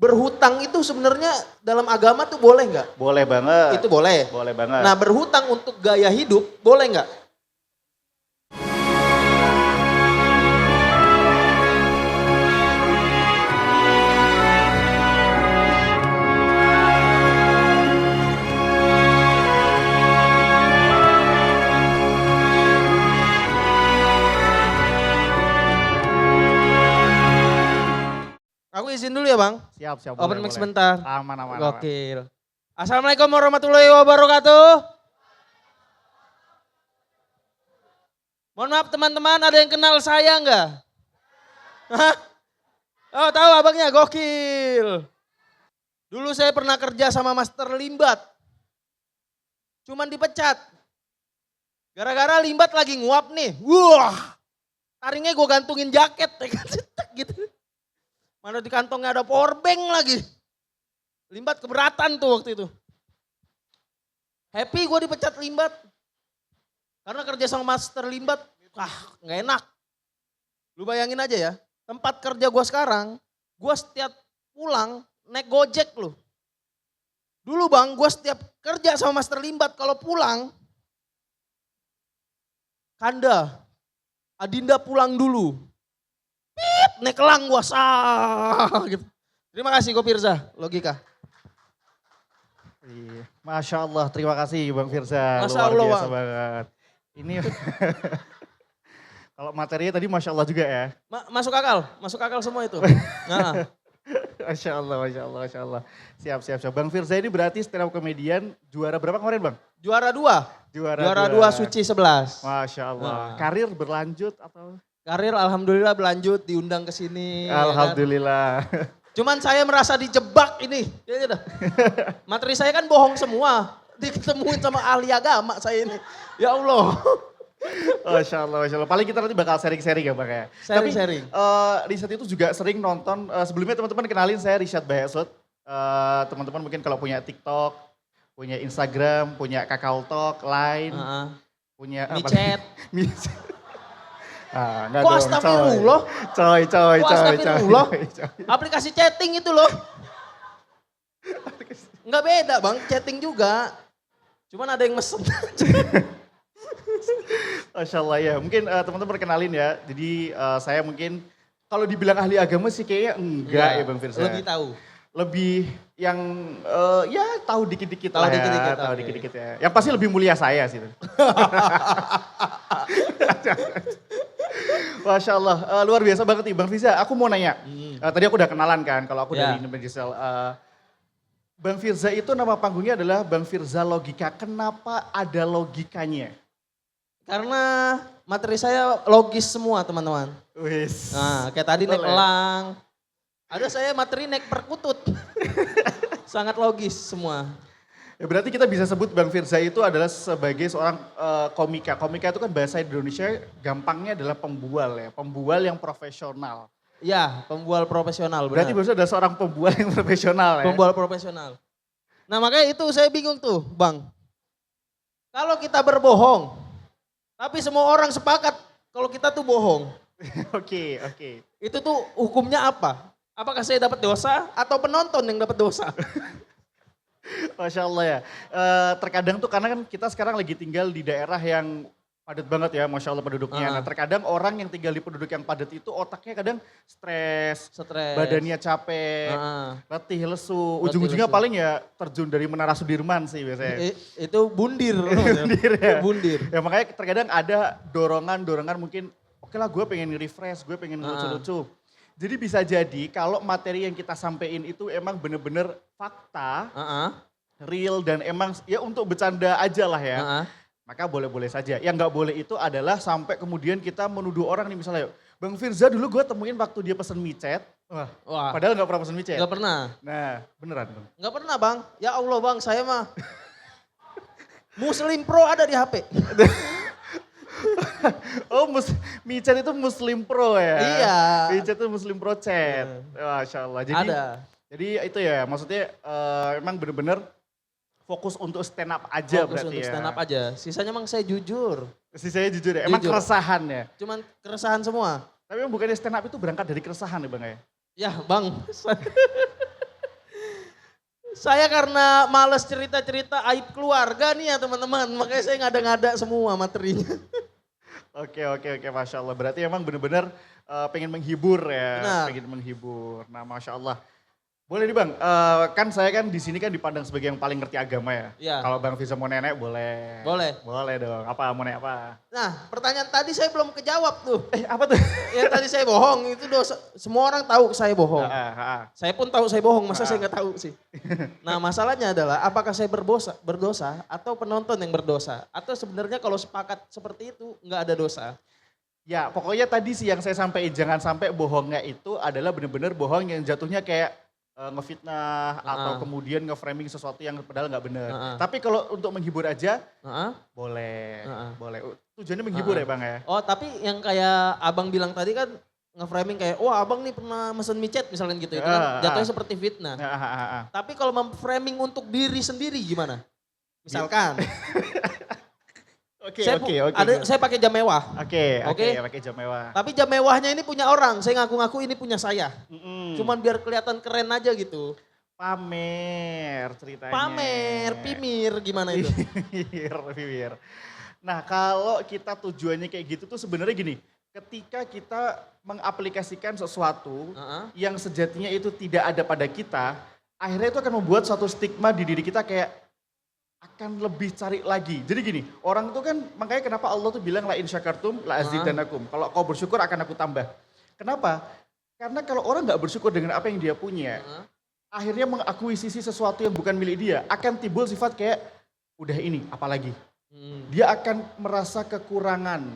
berhutang itu sebenarnya dalam agama tuh boleh nggak? Boleh banget. Itu boleh. Boleh banget. Nah berhutang untuk gaya hidup boleh nggak? Aku izin dulu ya Bang. Siap, siap. Open boleh, mic boleh. sebentar. Aman, aman, aman. Gokil. Assalamualaikum warahmatullahi wabarakatuh. Mohon maaf teman-teman, ada yang kenal saya enggak? Hah? Oh tahu abangnya, gokil. Dulu saya pernah kerja sama Master Limbat. Cuman dipecat. Gara-gara Limbat lagi nguap nih. Wah, taringnya gue gantungin jaket. Gitu. Mana di kantongnya ada powerbank lagi. Limbat keberatan tuh waktu itu. Happy gue dipecat Limbat. Karena kerja sama Master Limbat, gak enak. Lu bayangin aja ya, tempat kerja gue sekarang, gue setiap pulang naik Gojek lu. Dulu Bang, gue setiap kerja sama Master Limbat, kalau pulang, Kanda, Adinda pulang dulu. Pip, naik elang gue, gitu. Terima kasih Kopirza, Logika. Masya Allah, terima kasih Bang Firza. Masya Luar Allah, biasa Bang. banget. Ini kalau materinya tadi Masya Allah juga ya. Masuk akal semua itu. Nah. Masya Allah, Masya Allah, Masya Allah. Siap, siap, siap. Bang Firza ini berarti stand up comedian juara berapa kemarin Bang? Juara 2. Juara 2 Suci 11. Masya Allah. Nah. Karir berlanjut atau? Karir alhamdulillah berlanjut, diundang ke sini. Alhamdulillah. Ya kan? Cuman saya merasa dijebak ini. Materi saya kan bohong semua. Diketemuin sama ahli agama saya ini. Ya Allah. Masya Allah, Masya Allah. Paling kita nanti bakal sharing-sharing ya Bang ya. Sharing-sharing. Tapi Rishad itu juga sering nonton, sebelumnya teman-teman kenalin saya Rishad Bayasud. Teman-teman mungkin kalau punya TikTok, punya Instagram, punya Kakao Talk, Line, punya Micet. Enggak Kok dong, astagfirullah? Coy. Kok astagfirullah? Aplikasi chatting itu loh. Enggak beda Bang, chatting juga. Cuman ada yang mesen. Masya Allah ya, mungkin teman-teman kenalin ya. Jadi saya mungkin kalau dibilang ahli agama sih kayaknya enggak ya Bang Firza. Lebih tahu. Lebih yang ya tahu dikit-dikit Tahu lah ya. dikit-dikit, Tahu oke. dikit-dikit ya. Yang pasti lebih mulia saya sih. Masya Allah, luar biasa banget nih Bang Firza. Aku mau nanya, tadi aku udah kenalan kan kalau aku dari Indonesia. Bang Firza itu nama panggungnya adalah Bang Firza Logika. Kenapa ada logikanya? Karena materi saya logis semua teman-teman. Wis. Nah kayak tadi naik elang. Ada saya materi naik perkutut. Sangat logis semua. Ya berarti kita bisa sebut Bang Firza itu adalah sebagai seorang komika. Komika itu kan bahasa Indonesia gampangnya adalah pembual ya. Pembual yang profesional. Ya, pembual profesional. Berarti Benar. maksudnya ada seorang pembual yang profesional ya. Pembual profesional. Nah makanya itu saya bingung tuh Bang. Kalau kita berbohong, tapi semua orang sepakat kalau kita tuh bohong. Oke. Itu tuh hukumnya apa? Apakah saya dapat dosa atau penonton yang dapat dosa? Masya Allah ya. Terkadang tuh karena kan kita sekarang lagi tinggal di daerah yang padat banget ya, Masya Allah penduduknya. Nah terkadang orang yang tinggal di penduduk yang padat itu otaknya kadang stres, badannya capek, letih, lesu. Ujung-ujungnya paling ya terjun dari Menara Sudirman sih biasanya. Itu bundir. Bundir ya. Bundir. Ya makanya terkadang ada dorongan mungkin, oke lah gue pengen refresh, gue pengen lucu-lucu. Jadi bisa jadi kalau materi yang kita sampein itu emang bener-bener fakta, real dan emang ya untuk bercanda aja lah ya. Maka boleh-boleh saja. Yang nggak boleh itu adalah sampai kemudian kita menuduh orang nih misalnya, Bang Firza dulu gue temuin waktu dia pesen micet. Wah. Padahal nggak pernah pesen micet. Nggak pernah. Nah beneran Bang. Nggak pernah Bang. Ya Allah Bang saya mah. Muslim Pro ada di HP. Oh micet itu Muslim Pro ya? Iya. Micet itu Muslim Pro chat. Masya Allah. Jadi itu ya maksudnya emang bener-bener fokus untuk stand up aja Fokus berarti untuk ya. stand up aja. Sisanya emang saya jujur. Sisanya jujur ya, emang Jujur. keresahan ya. Cuman keresahan semua. Tapi emang bukannya stand up itu berangkat dari keresahan ya Bang ya? Ya Bang. Saya karena males cerita-cerita aib keluarga nih ya teman-teman. Makanya saya ngada-ngada semua materinya. Oke, Masya Allah. Berarti emang bener-bener pengen menghibur ya. Benar. Pengen menghibur. Nah Masya Allah. Boleh nih Bang, kan saya kan di sini kan dipandang sebagai yang paling ngerti agama ya. Iya. Kalau Bang Fiza mau nenek boleh. Boleh. Boleh dong. Apa mau nenek apa? Nah pertanyaan tadi saya belum kejawab tuh. Apa tuh? Ya tadi saya bohong, itu dosa. Semua orang tahu saya bohong. Saya pun tahu saya bohong, masa saya nggak tahu sih. Nah masalahnya adalah apakah saya berdosa atau penonton yang berdosa. Atau sebenarnya kalau sepakat seperti itu nggak ada dosa. Ya pokoknya tadi sih yang saya sampaikan, jangan sampai bohongnya itu adalah benar-benar bohong yang jatuhnya kayak ngefitnah atau kemudian ngeframing sesuatu yang padahal nggak benar. Tapi kalau untuk menghibur aja, boleh. Boleh. Tujuannya menghibur ya Bang ya? Oh tapi yang kayak abang bilang tadi kan nge-framing kayak, wah abang nih pernah mesen micet misalnya gitu. Itu kan jatuhnya seperti fitnah. Tapi kalau mem-framing untuk diri sendiri gimana? Misalkan. Oke. Saya pakai jam mewah. Oke, pakai jam mewah. Tapi jam mewahnya ini punya orang, saya ngaku-ngaku ini punya saya. Cuman biar kelihatan keren aja gitu. Pamer ceritanya. Pamer, pimir gimana itu? Pimir. Nah kalau kita tujuannya kayak gitu tuh sebenarnya gini. Ketika kita mengaplikasikan sesuatu yang sejatinya itu tidak ada pada kita. Akhirnya itu akan membuat suatu stigma di diri kita kayak akan lebih cari lagi. Jadi gini, orang itu kan makanya kenapa Allah tuh bilang la in syakartum la azidanakum. Kalau kau bersyukur akan aku tambah. Kenapa? Karena kalau orang nggak bersyukur dengan apa yang dia punya, akhirnya mengakuisisi sesuatu yang bukan milik dia, akan timbul sifat kayak udah ini, apalagi. Dia akan merasa kekurangan.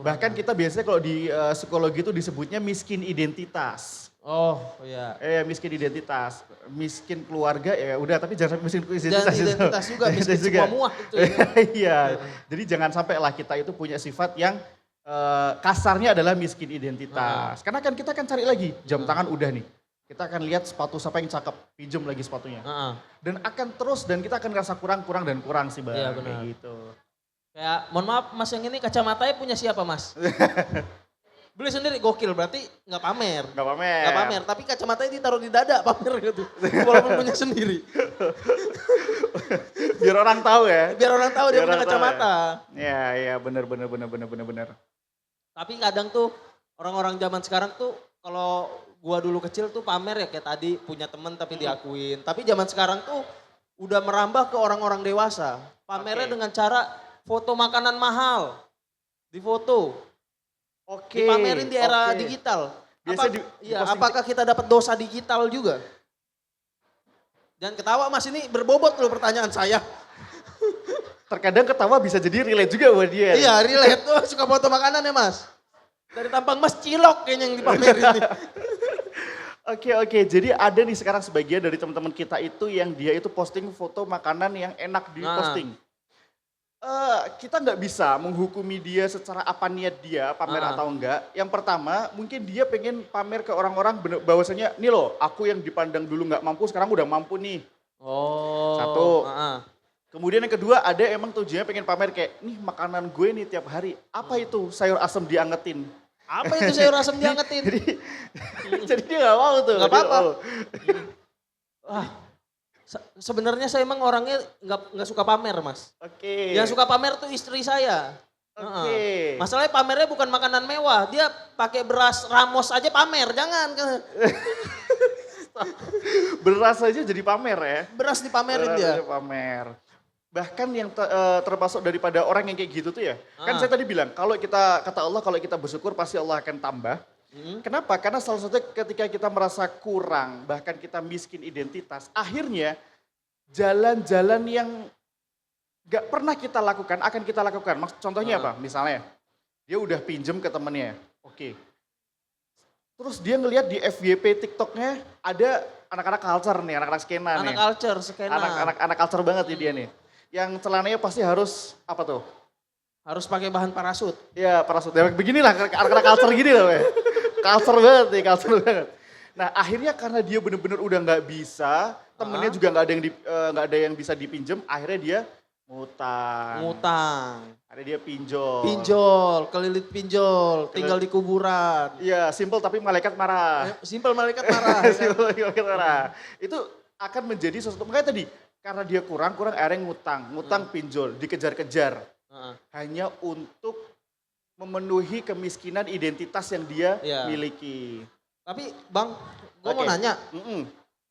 Bahkan kita biasanya kalau di psikologi itu disebutnya miskin identitas. Oh iya. Miskin identitas, miskin keluarga ya udah tapi jangan sampai miskin identitas. Jangan identitas juga, miskin semua muah itu. Iya, jadi jangan sampai lah kita itu punya sifat yang kasarnya adalah miskin identitas. Karena kan kita akan cari lagi, jam tangan udah nih. Kita akan lihat sepatu siapa yang cakep, pinjam lagi sepatunya. Dan akan terus dan kita akan ngerasa kurang sih Bang. Iya benar. Kayak gitu. Kayak mohon maaf Mas yang ini kacamatanya punya siapa Mas? Beli sendiri, gokil berarti nggak pamer. Nggak pamer. Tapi kacamatanya ditaruh di dada pamer gitu. Walaupun punya sendiri. Biar orang tahu ya. Biar orang tahu dia punya kacamata. Iya benar. Tapi kadang tuh orang-orang zaman sekarang tuh kalau gua dulu kecil tuh pamer ya kayak tadi punya temen tapi diakuin. Tapi zaman sekarang tuh udah merambah ke orang-orang dewasa. Pamernya dengan cara foto makanan mahal. Difoto. Dipamerin di era digital. Apakah kita dapat dosa digital juga? Jangan ketawa Mas, ini berbobot loh pertanyaan saya. Terkadang ketawa bisa jadi relate juga buat dia. Iya relate, tuh suka foto makanan ya Mas. Dari tampang Mas cilok kayaknya yang dipamerin nih. Oke, jadi ada nih sekarang sebagian dari teman-teman kita itu yang dia itu posting foto makanan yang enak di posting. Kita nggak bisa menghukumi dia secara apa niat dia pamer atau enggak. Yang pertama mungkin dia pengen pamer ke orang-orang bahwasanya nih loh aku yang dipandang dulu nggak mampu sekarang udah mampu nih. Satu. Kemudian yang kedua ada emang tujuannya pengen pamer kayak nih makanan gue nih tiap hari. Apa itu sayur asem diangetin. Apa itu sayur asem diangetin? jadi dia nggak mau tuh. Nggak apa-apa. Sebenarnya saya emang orangnya nggak suka pamer Mas. Yang suka pamer tuh istri saya. Masalahnya pamernya bukan makanan mewah, dia pakai beras Ramos aja pamer, jangan. Beras aja jadi pamer ya? Beras dipamerin dia. Pamer. Bahkan yang termasuk daripada orang yang kayak gitu tuh ya, kan saya tadi bilang kalau kita kata Allah kalau kita bersyukur pasti Allah akan tambah. Kenapa? Karena salah satu ketika kita merasa kurang, bahkan kita miskin identitas, akhirnya jalan-jalan yang gak pernah kita lakukan, akan kita lakukan. Contohnya apa? Misalnya, dia udah pinjem ke temennya, oke. Terus dia ngelihat di FYP TikToknya ada anak-anak culture nih, anak-anak skena nih. Anak culture banget nih dia nih. Yang celananya pasti harus, apa tuh? Harus pakai bahan parasut. Ya parasut, ya beginilah anak-anak culture gini loh ya. Culture banget nih, culture banget. Nah akhirnya karena dia bener-bener udah nggak bisa, temennya juga nggak ada yang bisa dipinjem, akhirnya dia ngutang. Akhirnya dia pinjol, kelilit pinjol, tinggal di kuburan. Iya, simple tapi malaikat marah. Simple malaikat marah. Simple malaikat marah. Itu akan menjadi sesuatu. Makanya tadi, karena dia kurang akhirnya ngutang pinjol, dikejar-kejar. Hanya untuk memenuhi kemiskinan identitas yang dia Iya. miliki. Tapi Bang, gue mau Oke. nanya,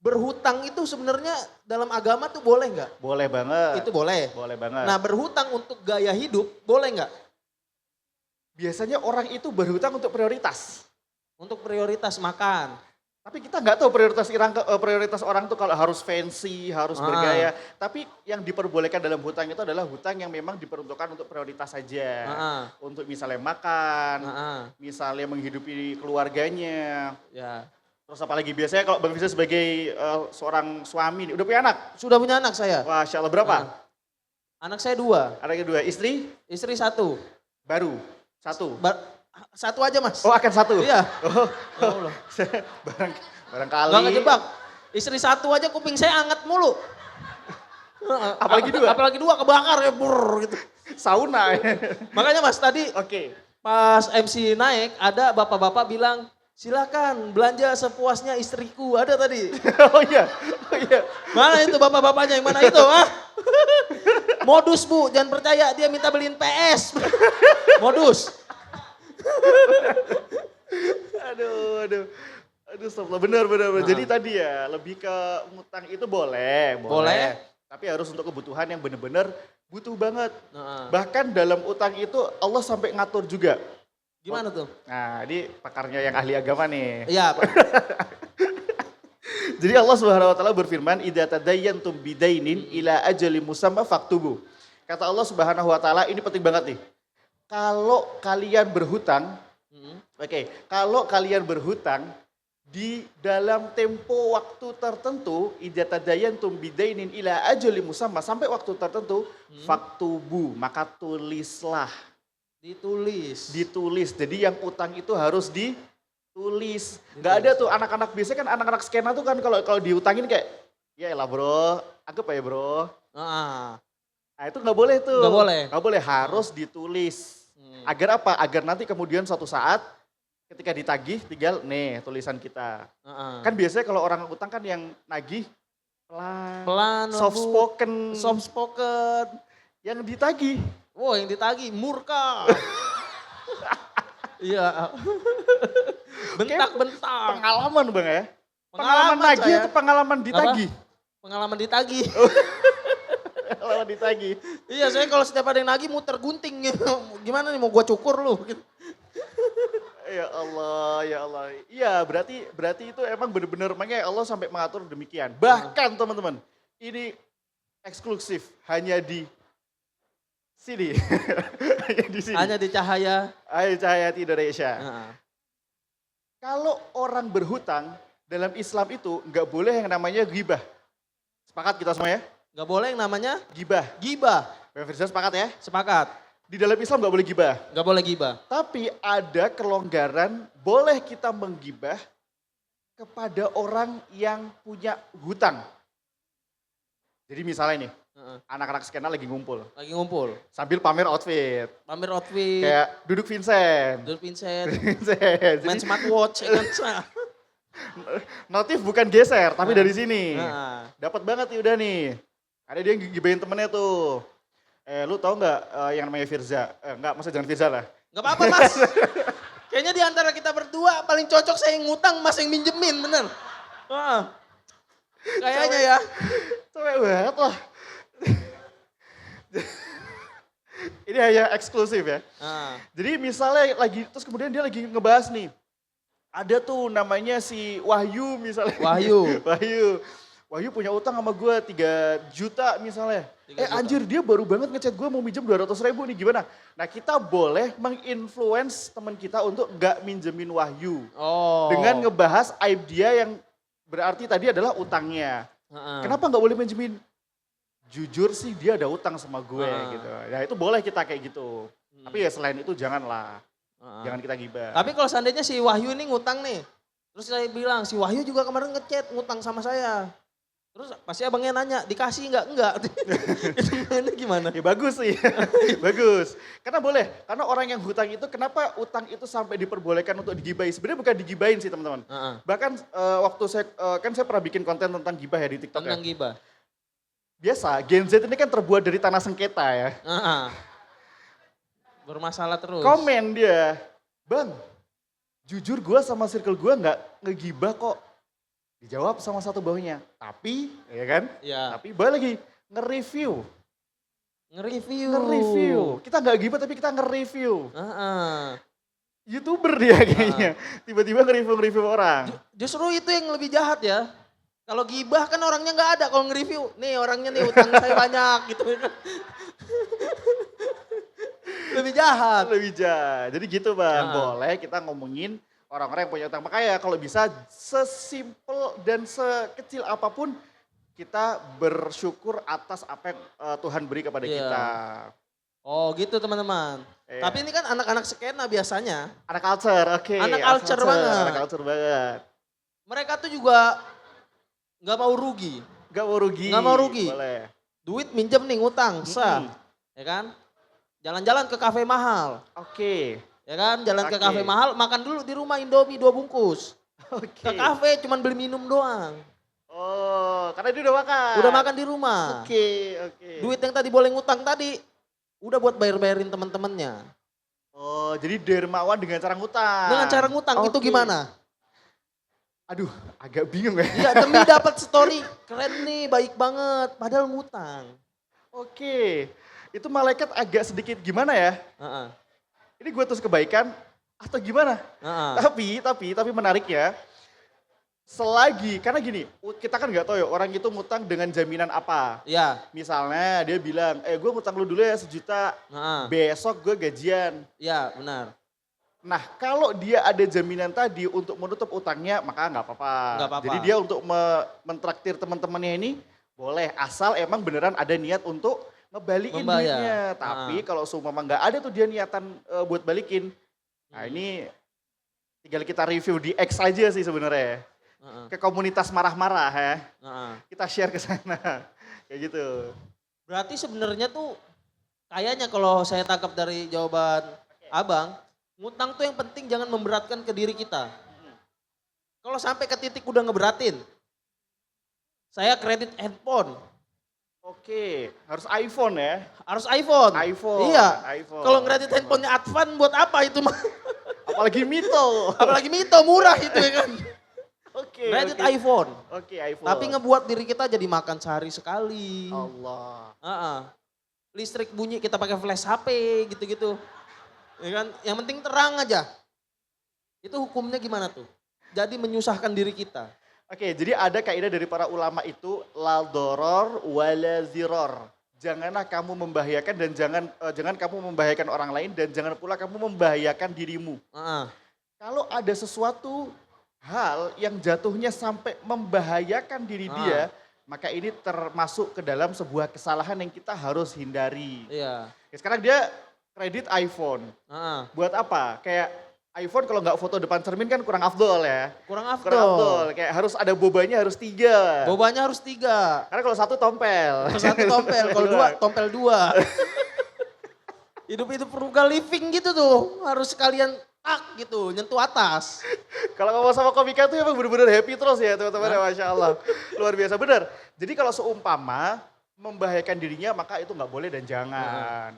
berhutang itu sebenarnya dalam agama tuh boleh nggak? Boleh banget. Itu boleh. Boleh banget. Nah berhutang untuk gaya hidup boleh nggak? Biasanya orang itu berhutang untuk prioritas. Untuk prioritas makan. Tapi kita nggak tahu prioritas orang tuh kalau harus fancy, harus bergaya. Tapi yang diperbolehkan dalam hutang itu adalah hutang yang memang diperuntukkan untuk prioritas saja. Untuk misalnya makan, misalnya menghidupi keluarganya. Ya. Terus apalagi biasanya kalau Bang Firza sebagai seorang suami, udah punya anak? Sudah punya anak saya. Wah, Masya Allah, berapa? Anak saya 2. Anaknya 2, istri? Istri 1. Baru, 1. 1 aja Mas. Oh akan 1? Iya. Oh, Ya Allah. barangkali. Gak ngejebak. Istri 1 aja kuping saya anget mulu. Apalagi 2? Apalagi 2 kebakar ya brrr gitu. Sauna. Makanya Mas tadi Oke. pas MC naik ada bapak-bapak bilang silakan belanja sepuasnya istriku. Ada tadi. Oh iya. Mana itu bapak-bapaknya yang mana itu? Modus Bu, jangan percaya dia minta beliin PS. Modus. Aduh, stop lah. Benar. Jadi tadi ya, lebih ke ngutang itu boleh. Tapi harus untuk kebutuhan yang benar-benar butuh banget. Bahkan dalam utang itu Allah sampai ngatur juga. Gimana tuh? Nah, ini pakarnya yang ahli agama nih. Iya Pak. Jadi Allah Subhanahu wa taala berfirman, "Idza tadayyantum bidainin ila ajalin musamma faktubu." Kata Allah Subhanahu wa taala, ini penting banget nih. Kalau kalian berhutang, kalau kalian berhutang di dalam tempo waktu tertentu, idza tadayyantum bidainin ila ajalin musamma, sampai waktu tertentu, faktubu, maka tulislah. Ditulis. Jadi yang utang itu harus ditulis. Gak ada tuh anak-anak, biasanya kan anak-anak skena tuh kan kalau diutangin kayak, ya elah bro, anggap ya bro. Nah itu gak boleh tuh. Gak boleh, harus ditulis. Agar apa? Agar nanti kemudian suatu saat ketika ditagih tinggal nih tulisan kita. Kan biasanya kalau orang utang kan yang nagih pelan soft spoken. Yang ditagih. Wow yang ditagih murka. Iya. Bentak-bentak. Pengalaman Bang ya? Pengalaman nagih saya. atau pengalaman ditagih? Pengalaman ditagih. Pengalaman ditagih. Iya saya kalau setiap ada yang nagih muter gunting. Gimana nih mau gua cukur lu? Gitu. Ya Allah. Iya berarti itu emang benar-benar makanya Allah sampai mengatur demikian. Bahkan teman-teman, ini eksklusif hanya di sini. Hanya di sini. Hanya di Cahaya. Cahaya Indonesia. Kalau orang berhutang dalam Islam itu nggak boleh yang namanya ghibah. Sepakat kita semua ya? Nggak boleh yang namanya Ghibah. Bang Firza sepakat ya? Sepakat. Di dalam Islam nggak boleh ghibah. Nggak boleh ghibah. Tapi ada kelonggaran, boleh kita menggibah kepada orang yang punya hutang. Jadi misalnya nih, anak-anak skena lagi ngumpul. Sambil pamer outfit. Kayak duduk Vincent. Main smartwatch. Notif bukan geser, tapi dari sini. Dapat banget nih udah nih. Ada dia yang gibahin temennya tuh. Lu tau gak yang namanya Firza? Enggak, masa jangan Firza lah. Gak apa-apa Mas. Kayaknya di antara kita berdua paling cocok saya yang ngutang, Mas yang minjemin, bener. Kayaknya ya. Capek banget lah. Ini hanya eksklusif ya. Jadi misalnya terus kemudian dia lagi ngebahas nih. Ada tuh namanya si Wahyu misalnya. Wahyu punya utang sama gue 3 juta misalnya. Anjir dia baru banget ngechat gue mau minjem 200.000 nih gimana? Nah kita boleh menginfluence teman kita untuk gak minjemin Wahyu. Dengan ngebahas aib dia yang berarti tadi adalah utangnya. Kenapa gak boleh minjemin? Jujur sih dia ada utang sama gue gitu. Ya itu boleh kita kayak gitu. Tapi ya selain itu janganlah. Jangan kita gibah. Tapi kalau seandainya si Wahyu ini ngutang nih. Terus saya bilang si Wahyu juga kemarin ngechat ngutang sama saya. Terus pasti abangnya nanya, dikasih nggak? Enggak. Itu mainnya gimana? Ya bagus sih, bagus. Karena boleh, karena orang yang hutang itu kenapa utang itu sampai diperbolehkan untuk digibahi. Sebenarnya bukan digibahin sih teman-teman. Heeh. Bahkan waktu kan saya pernah bikin konten tentang gibah ya di TikTok ya. Tentang gibah. Biasa, Gen Z ini kan terbuat dari tanah sengketa ya. Heeh. Bermasalah terus. Komen dia, Bang, jujur gue sama circle gue nggak ngegibah kok. Dijawab sama satu bawahnya, tapi, ya kan? Iya. Tapi balik lagi, nge-review. Nge-review. Kita nggak gibah tapi kita nge-review. Heeh. YouTuber dia kayaknya. Tiba-tiba nge-review orang. Justru itu yang lebih jahat ya. Kalau gibah kan orangnya nggak ada, kalau nge-review, nih orangnya nih utang saya banyak gitu kan. Lebih jahat. Lebih jahat. Jadi gitu Bang, Heeh. boleh kita ngomongin orang-orang yang punya utang. Makanya kalau bisa sesimpel dan sekecil apapun kita bersyukur atas apa yang Tuhan beri kepada Iya. kita. Oh gitu teman-teman. Iya. Tapi ini kan anak-anak skena biasanya. Anak culture, oke. Anak culture banget. Anak culture banget. Mereka tuh juga nggak mau rugi. Gak mau rugi. Nggak mau rugi. Boleh. Duit minjem nih ngutang, sah. Ya kan? Jalan-jalan ke kafe mahal. Oke. Ya kan? Jalan ke Oke. kafe mahal, makan dulu di rumah Indomie 2 bungkus. Oke. Ke kafe cuman beli minum doang. Oh, karena dia udah makan. Udah makan di rumah. Oke. Duit yang tadi boleh ngutang tadi, udah buat bayar-bayarin teman-temannya. Oh, jadi dermawan dengan cara ngutang. Dengan cara ngutang itu Oke. gimana? Aduh, agak bingung ya. Iya demi dapat story, keren nih, baik banget, padahal ngutang. Oke, itu malaikat agak sedikit gimana ya? Heeh. Ini gue terus kebaikan atau gimana? Heeh. Tapi menarik ya. Selagi, karena gini, kita kan nggak tahu ya orang itu ngutang dengan jaminan apa. Iya. Misalnya dia bilang, gue ngutang lu dulu ya 1 juta, Heeh. besok gue gajian. Iya, benar. Nah kalau dia ada jaminan tadi untuk menutup utangnya, maka nggak apa-apa. Nggak apa-apa. Jadi dia untuk mentraktir teman-temannya ini, boleh asal emang beneran ada niat untuk ngebalikin Membayar. duitnya. Tapi kalau seumpama nggak ada tuh dia niatan buat balikin, nah ini tinggal kita review di X aja sih sebenarnya. Heeh. Ke komunitas marah-marah ya, Heeh. kita share ke sana. Kayak gitu. Berarti sebenarnya tuh kayaknya kalau saya tangkap dari jawaban abang, ngutang tuh yang penting jangan memberatkan ke diri kita. Kalau sampai ke titik udah ngeberatin, saya kredit handphone, Oke, harus iPhone ya. harus iPhone. iPhone. Iya. iPhone. Kalau kredit handphonenya Advan buat apa itu mah? Apalagi Mito. Apalagi Mito murah itu ya kan. Oke. Kredit oke. iPhone. Oke, iPhone. Tapi ngebuat diri kita jadi makan sehari sekali. Allah. Heeh. Listrik bunyi kita pakai flash HP gitu-gitu. Ya kan? Yang penting terang aja. Itu hukumnya gimana tuh? Jadi menyusahkan diri kita. Oke, jadi ada kaidah dari para ulama itu la doror wala ziror. Janganlah kamu membahayakan dan jangan kamu membahayakan orang lain dan jangan pula kamu membahayakan dirimu. Heeh. Kalau ada sesuatu hal yang jatuhnya sampai membahayakan diri dia, maka ini termasuk ke dalam sebuah kesalahan yang kita harus hindari. Iya. Ya, sekarang dia kredit iPhone. Heeh. Buat apa? Kayak iPhone kalau nggak foto depan cermin kan kurang afdol ya. Kurang Kurang afdol. afdol. Kayak harus ada bobanya harus 3. Bobanya harus 3. Karena kalau 1 tompel. Kalau 1 tompel, kalau 2 tompel 2. Hidup-hidup frugal living gitu tuh. Harus sekalian tak gitu, nyentuh atas. Kalau ngomong sama komika tuh emang bener-bener happy terus ya teman-teman ya, Masya Allah. Luar biasa, bener. Jadi kalau seumpama membahayakan dirinya maka itu nggak boleh dan jangan.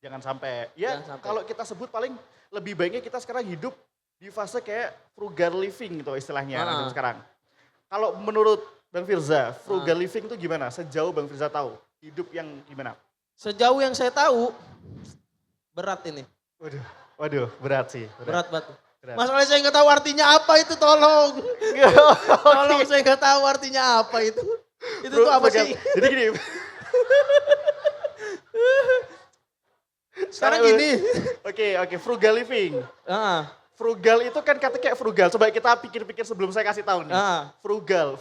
Jangan sampai. Ya Jangan sampai. kalau kita sebut paling lebih baiknya kita sekarang hidup di fase kayak frugal living gitu istilahnya anak sekarang. Kalau menurut Bang Firza, frugal living itu gimana? Sejauh Bang Firza tahu, hidup yang gimana? Sejauh yang saya tahu, berat ini. Waduh, berat sih. Berat banget. Berat. Masalahnya saya nggak tahu artinya apa itu, tolong. Tolong saya nggak tahu artinya apa itu. Itu tuh apa sih? Jadi gini. Sekarang gini. Oke, frugal living. Heeh. Frugal itu kan kata kayak frugal. Coba kita pikir-pikir sebelum saya kasih tahu nih. Heeh. Frugal,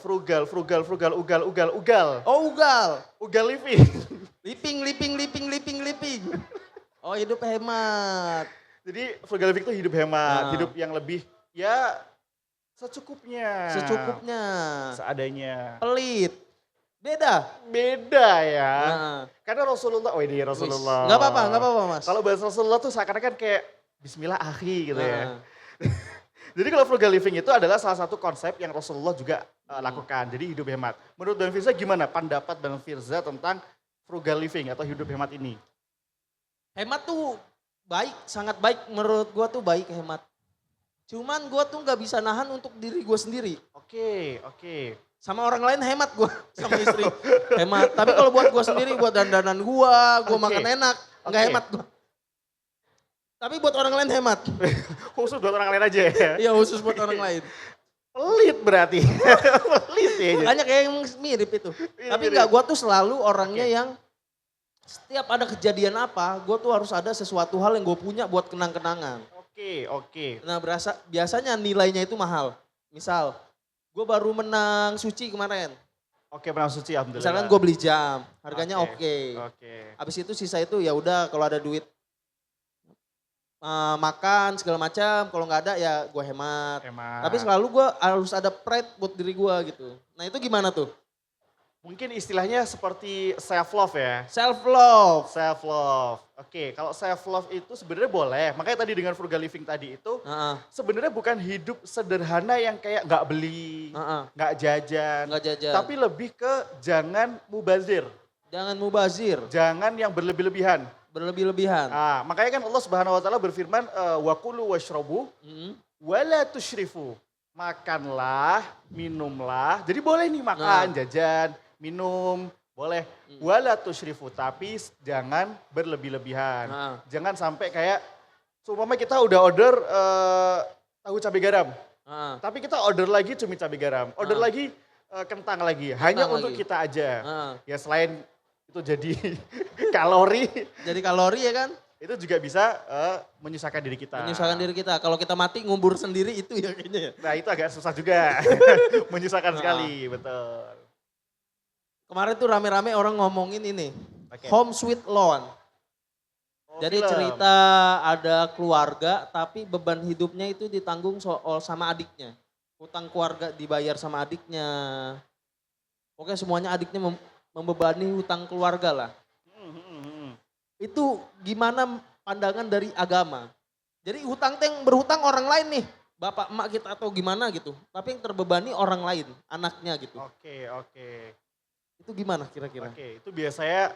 ugal. Oh ugal. Ugal living. Liping. Oh hidup hemat. Jadi frugal living itu hidup hemat, Nah. hidup yang lebih ya secukupnya. Secukupnya. Seadanya. Pelit. Beda. Beda ya. Nah, Karena Rasulullah, oh ini Rasulullah. Nggak apa-apa Mas. Kalau bahasa Rasulullah tuh seakan-akan kayak Bismillah akhi gitu ya. Nah, Jadi kalau frugal living itu adalah salah satu konsep yang Rasulullah juga lakukan. Jadi hidup hemat. Menurut Bang Firza gimana pendapat Bang Firza tentang frugal living atau hidup hemat ini? hemat tuh baik, sangat baik menurut gua tuh baik hemat. Cuman gua tuh nggak bisa nahan untuk diri gua sendiri. Oke. Sama orang lain hemat gua, sama istri hemat. Tapi kalau buat gua sendiri, buat dandanan gua Oke. makan enak, nggak Oke. hemat gua. Tapi buat orang lain hemat. Khusus buat orang lain aja ya. Iya khusus buat orang lain. Pelit berarti. Pelit ya. Makanya kayak emang mirip itu. Iya, Tapi mirip. enggak, gue tuh selalu orangnya Oke. yang setiap ada kejadian apa, gue tuh harus ada sesuatu hal yang gue punya buat kenang-kenangan. Oke. Nah biasanya nilainya itu mahal. Misal, gue baru menang suci kemarin. Oke, menang suci alhamdulillah. Misalkan gue beli jam, harganya oke. Oke. Habis itu sisa itu ya udah kalau ada duit makan segala macam, kalau nggak ada ya gue hemat. Hemat. Tapi selalu gue harus ada pride buat diri gue gitu. Nah itu gimana tuh? Mungkin istilahnya seperti self love ya. Self love. Self love. Oke, kalau self love itu sebenarnya boleh. Makanya tadi dengan frugal living tadi itu sebenarnya bukan hidup sederhana yang kayak nggak beli, nggak jajan, Nggak jajan. tapi lebih ke jangan mubazir, Jangan mubazir, jangan yang berlebih-lebihan. berlebih-lebihan. Ah, makanya kan Allah Subhanahu wa taala berfirman wa kulu washrabu wala tusyrifu. Makanlah, minumlah. Jadi boleh nih makan, jajan, minum, boleh. Wala tusyrifu, tapi jangan berlebih-lebihan. Jangan sampai kayak seumpama kita udah order tahu cabai garam. Tapi kita order lagi cumi cabai garam. Order lagi kentang lagi. Hanya untuk lagi. kita aja. Ya selain itu jadi kalori, Jadi kalori ya kan, itu juga bisa menyusahkan diri kita. menyusahkan diri kita. Kalau kita mati ngubur sendiri itu ya kayaknya ya. Nah itu agak susah juga, menyusahkan sekali, betul. Kemarin tuh rame-rame orang ngomongin ini, Oke. Home Sweet Loan. Oh, Jadi film. cerita ada keluarga tapi beban hidupnya itu ditanggung sama adiknya. Hutang keluarga dibayar sama adiknya. Pokoknya semuanya adiknya membebani hutang keluarga lah. Itu gimana pandangan dari agama? Jadi hutang yang berhutang orang lain nih. Bapak emak kita atau gimana gitu. Tapi yang terbebani orang lain, anaknya gitu. Oke. Itu gimana kira-kira? Oke, itu biasanya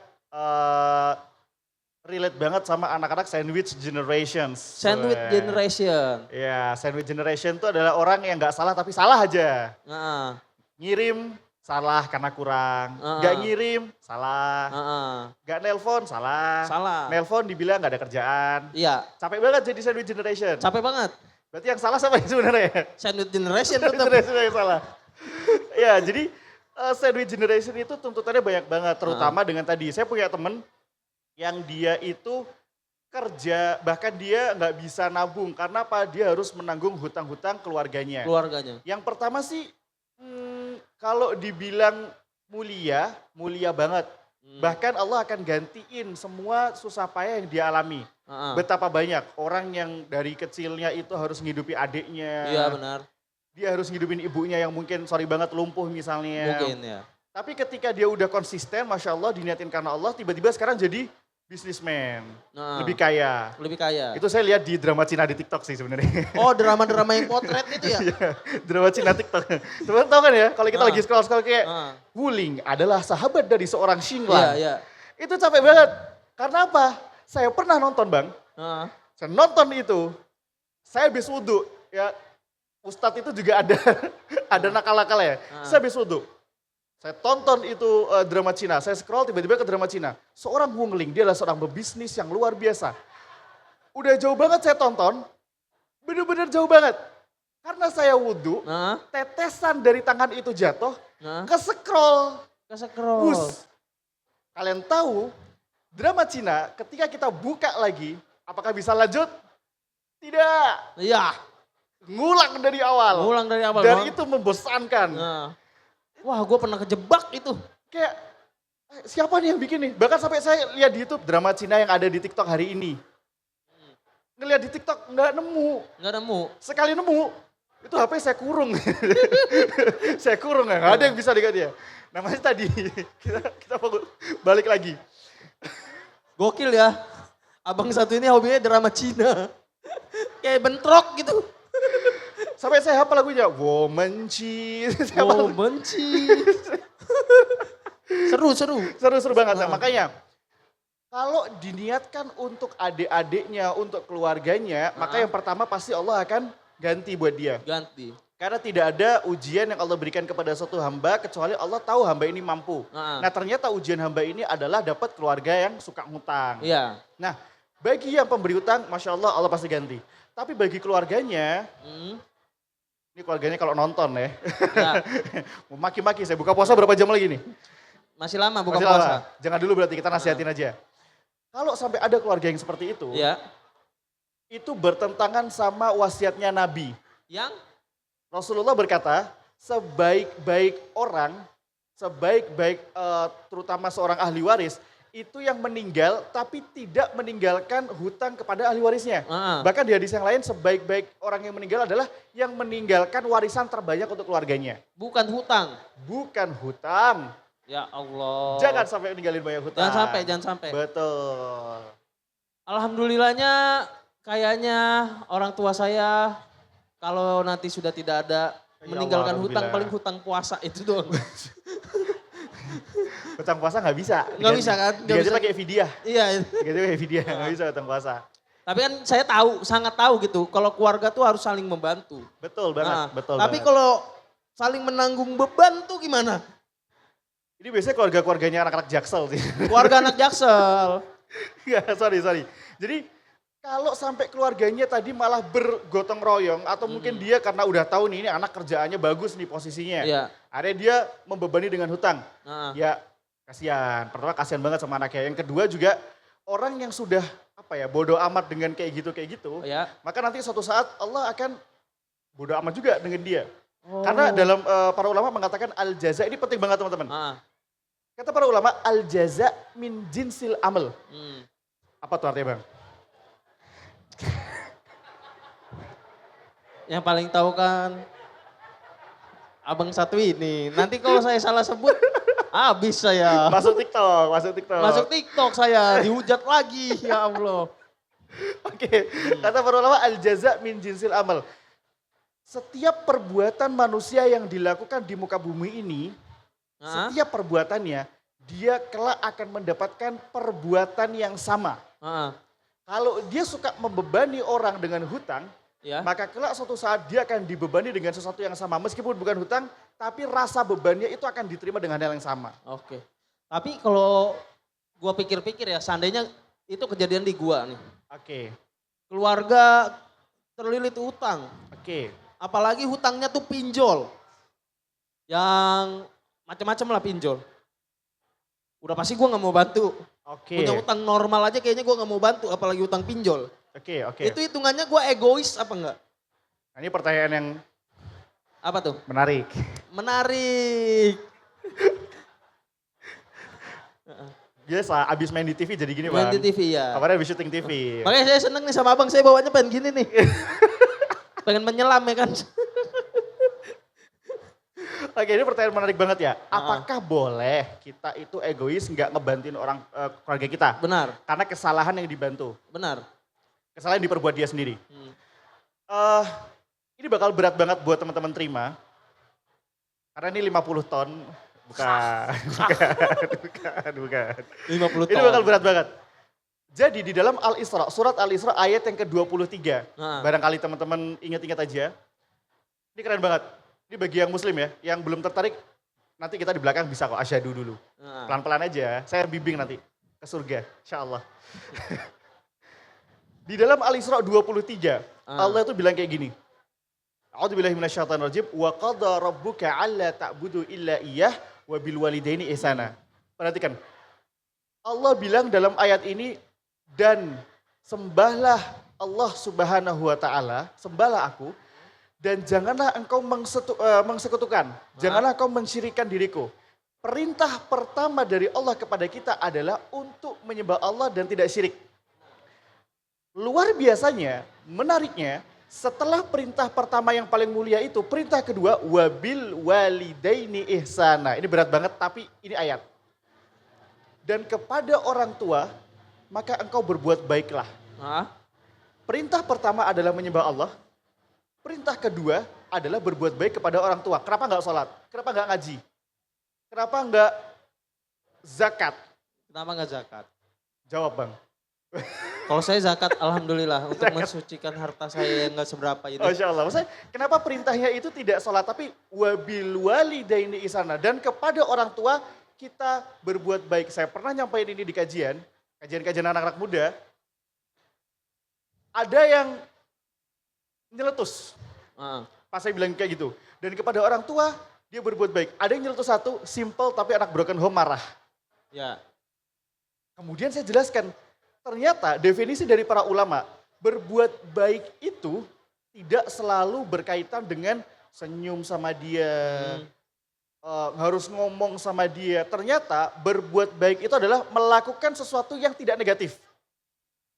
relate banget sama anak-anak sandwich generations. Sandwich generation. Ya, sandwich generation itu adalah orang yang nggak salah tapi salah aja. Nah, Ngirim salah karena kurang, nggak ngirim salah, nggak nelpon salah, salah. nelpon dibilang nggak ada kerjaan. Iya, Capek banget jadi sandwich generation. capek banget. Berarti yang salah siapa sebenarnya? Sandwich generation tetap. Generation yang salah. Ya, jadi sandwich generation itu tuntutannya banyak banget, terutama dengan tadi. Saya punya temen yang dia itu kerja, bahkan dia nggak bisa nabung karena apa? Dia harus menanggung hutang-hutang keluarganya. Keluarganya. Yang pertama sih, kalau dibilang mulia, mulia banget. Bahkan Allah akan gantiin semua susah payah yang dia alami. Betapa banyak orang yang dari kecilnya itu harus ngidupi adiknya. Iya benar. Dia harus ngidupin ibunya yang mungkin sorry banget lumpuh misalnya. Mungkin ya. Tapi ketika dia udah konsisten, Masya Allah diniatin karena Allah, tiba-tiba sekarang jadi businessman. Lebih kaya. Lebih kaya. Itu saya lihat di drama Cina di TikTok sih sebenarnya. Oh drama-drama yang potret itu ya? Iya, drama Cina TikTok. Teman-teman tahu kan ya, kalau kita lagi scroll-scroll kayak, Wuling adalah sahabat dari seorang Xinglan. Iya. Itu capek banget. Karena apa? Saya pernah nonton bang, saya nonton itu, saya habis wudhu. Ya, Ustadz itu juga ada nakal-nakal ya. Saya habis wudhu. Saya tonton itu drama Cina, saya scroll tiba-tiba ke drama Cina. Seorang Wungling, dia adalah seorang pebisnis yang luar biasa. Udah jauh banget saya tonton, bener-bener jauh banget. Karena saya wudhu, tetesan dari tangan itu jatuh, ke scroll. Bus. Kalian tahu, drama Cina ketika kita buka lagi, apakah bisa lanjut? Tidak. Iya. Ngulang dari awal. Ngulang dari awal. Dan itu membosankan. Wah gue pernah kejebak itu. Kayak siapa nih yang bikin nih? Bahkan sampai saya lihat di YouTube drama Cina yang ada di TikTok hari ini. Ngelihat di TikTok nggak nemu. Nggak nemu. Sekali nemu Itu HP saya kurung. Saya kurung ya, nggak ada yang bisa dengan dia. Namanya tadi, kita balik lagi. Gokil ya. Abang satu ini hobinya drama Cina. Kayak bentrok gitu. Sampai saya hafal lagunya, Womanci. Oh, benci. Seru. Seru banget. Makanya kalau diniatkan untuk adik-adiknya, untuk keluarganya, maka yang pertama pasti Allah akan ganti buat dia. Ganti. Karena tidak ada ujian yang Allah berikan kepada suatu hamba kecuali Allah tahu hamba ini mampu. Nah ternyata ujian hamba ini adalah dapat keluarga yang suka ngutang. Iya. Nah bagi yang pemberi utang, Masya Allah, Allah pasti ganti. Tapi bagi keluarganya, ini keluarganya kalau nonton ya. Mau maki-maki, saya buka puasa berapa jam lagi nih? Masih lama buka Masih puasa. lama. Jangan dulu berarti, kita nasihatin aja. Kalau sampai ada keluarga yang seperti itu, itu bertentangan sama wasiatnya Nabi. Yang? Rasulullah berkata, sebaik-baik orang, sebaik-baik terutama seorang ahli waris, itu yang meninggal tapi tidak meninggalkan hutang kepada ahli warisnya. Bahkan di hadis yang lain, sebaik-baik orang yang meninggal adalah yang meninggalkan warisan terbanyak untuk keluarganya. Bukan hutang. Bukan hutang. Ya Allah. Jangan sampai meninggalin banyak hutang. Jangan sampai. Betul. Alhamdulillahnya kayaknya orang tua saya kalau nanti sudah tidak ada Ya meninggalkan Allah, hutang, alhamdulillah. paling hutang puasa itu doang. Hutang puasa nggak bisa. Nggak bisa kan? Nggak Diganti bisa. pakai fidyah. Iya. Diganti pakai fidyah, nggak bisa hutang puasa. Tapi kan saya tahu, sangat tahu gitu, kalau keluarga tuh harus saling membantu. Betul banget, betul Tapi banget. kalau saling menanggung beban tuh gimana? Ini biasanya keluarga-keluarganya anak-anak Jaksel sih. Keluarga anak Jaksel. Enggak, sorry. Jadi kalau sampai keluarganya tadi malah bergotong royong atau mungkin dia karena udah tahu nih ini anak kerjaannya bagus nih posisinya. Iya. Akhirnya dia membebani dengan hutang. Nah, Ya kasihan, pertama kasihan banget sama anaknya. Yang kedua juga orang yang sudah bodoh amat dengan kayak gitu, ya. maka nanti suatu saat Allah akan bodoh amat juga dengan dia. Oh. Karena dalam para ulama mengatakan al-jaza, ini penting banget teman-teman. Kata para ulama, al-jaza min jinsil amal. Apa tuh artinya Bang? Yang paling tahu kan abang satu ini. Nanti kalau saya salah sebut, habis saya. Masuk TikTok. Masuk TikTok saya, dihujat lagi, ya Allah. Oke, kata para ulama al-jaza min jinsil amal. Setiap perbuatan manusia yang dilakukan di muka bumi ini, setiap perbuatannya, dia kelak akan mendapatkan perbuatan yang sama. Kalau dia suka membebani orang dengan hutang, maka kelak suatu saat dia akan dibebani dengan sesuatu yang sama. Meskipun bukan hutang, tapi rasa bebannya itu akan diterima dengan hal yang sama. Oke. Tapi kalau gua pikir-pikir ya, seandainya itu kejadian di gua nih. Oke. Keluarga terlilit utang. Oke. Apalagi hutangnya tuh pinjol. Yang macam-macam lah pinjol. Udah pasti gua nggak mau bantu. Oke. Punya utang normal aja kayaknya gua nggak mau bantu, apalagi utang pinjol. Oke. Itu hitungannya gua egois apa enggak? Nah, ini pertanyaan yang Apa tuh? menarik. Menarik. Biasa, abis main di TV jadi gini Main Bang. di TV ya. Kemarin abis syuting TV. Makanya saya seneng nih sama abang, saya bawanya pengen gini nih. Pengen menyelam ya kan. Oke, ini pertanyaan menarik banget ya. Apakah boleh kita itu egois nggak ngebantuin orang keluarga kita? Benar. Karena kesalahan yang dibantu. Benar. Kesalahan yang diperbuat dia sendiri. Ini bakal berat banget buat teman-teman terima. Karena ini 50 ton. Bukan. 50 Ini tahun. bakal berat banget. Jadi di dalam Al-Isra, surat Al-Isra ayat yang ke-23. Barangkali teman-teman ingat-ingat aja. Ini keren banget. Ini bagi yang muslim ya, yang belum tertarik, nanti kita di belakang bisa kok asyhadu dulu. Pelan-pelan aja, saya bimbing nanti ke surga, insya Allah. Di dalam Al-Isra 23, Allah itu bilang kayak gini. A'udzubillahi minasyaitonirrajim, wa qadha rabbuka alla ta'budu illa iyyah wa bil walidaini ihsana. Perhatikan. Allah bilang dalam ayat ini, dan sembahlah Allah Subhanahu wa taala, sembahlah aku, dan janganlah engkau mengsekutukan, janganlah engkau mensyirikkan diriku. Perintah pertama dari Allah kepada kita adalah untuk menyembah Allah dan tidak syirik. Luar biasanya, menariknya, Setelah perintah pertama yang paling mulia itu, perintah kedua wabil walidaini ihsana. Ini berat banget tapi ini ayat. Dan kepada orang tua maka engkau berbuat baiklah. Ah, Perintah pertama adalah menyembah Allah. Perintah kedua adalah berbuat baik kepada orang tua. Kenapa nggak sholat? Kenapa nggak ngaji? Kenapa nggak zakat? kenapa nggak zakat? Jawab bang. Kalau saya zakat, alhamdulillah untuk mensucikan harta saya yang nggak seberapa itu. Masya Allah. Maksudnya kenapa perintahnya itu tidak sholat tapi wabil walidaini ihsana. Dan kepada orang tua kita berbuat baik. Saya pernah nyampaikan ini di kajian-kajian anak-anak muda. Ada yang nyeletus. Ah, Pas saya bilang kayak gitu. Dan kepada orang tua dia berbuat baik. Ada yang nyeletus satu, simple tapi anak broken home marah. ya, Kemudian saya jelaskan, ternyata definisi dari para ulama, berbuat baik itu tidak selalu berkaitan dengan senyum sama dia, harus ngomong sama dia. Ternyata berbuat baik itu adalah melakukan sesuatu yang tidak negatif.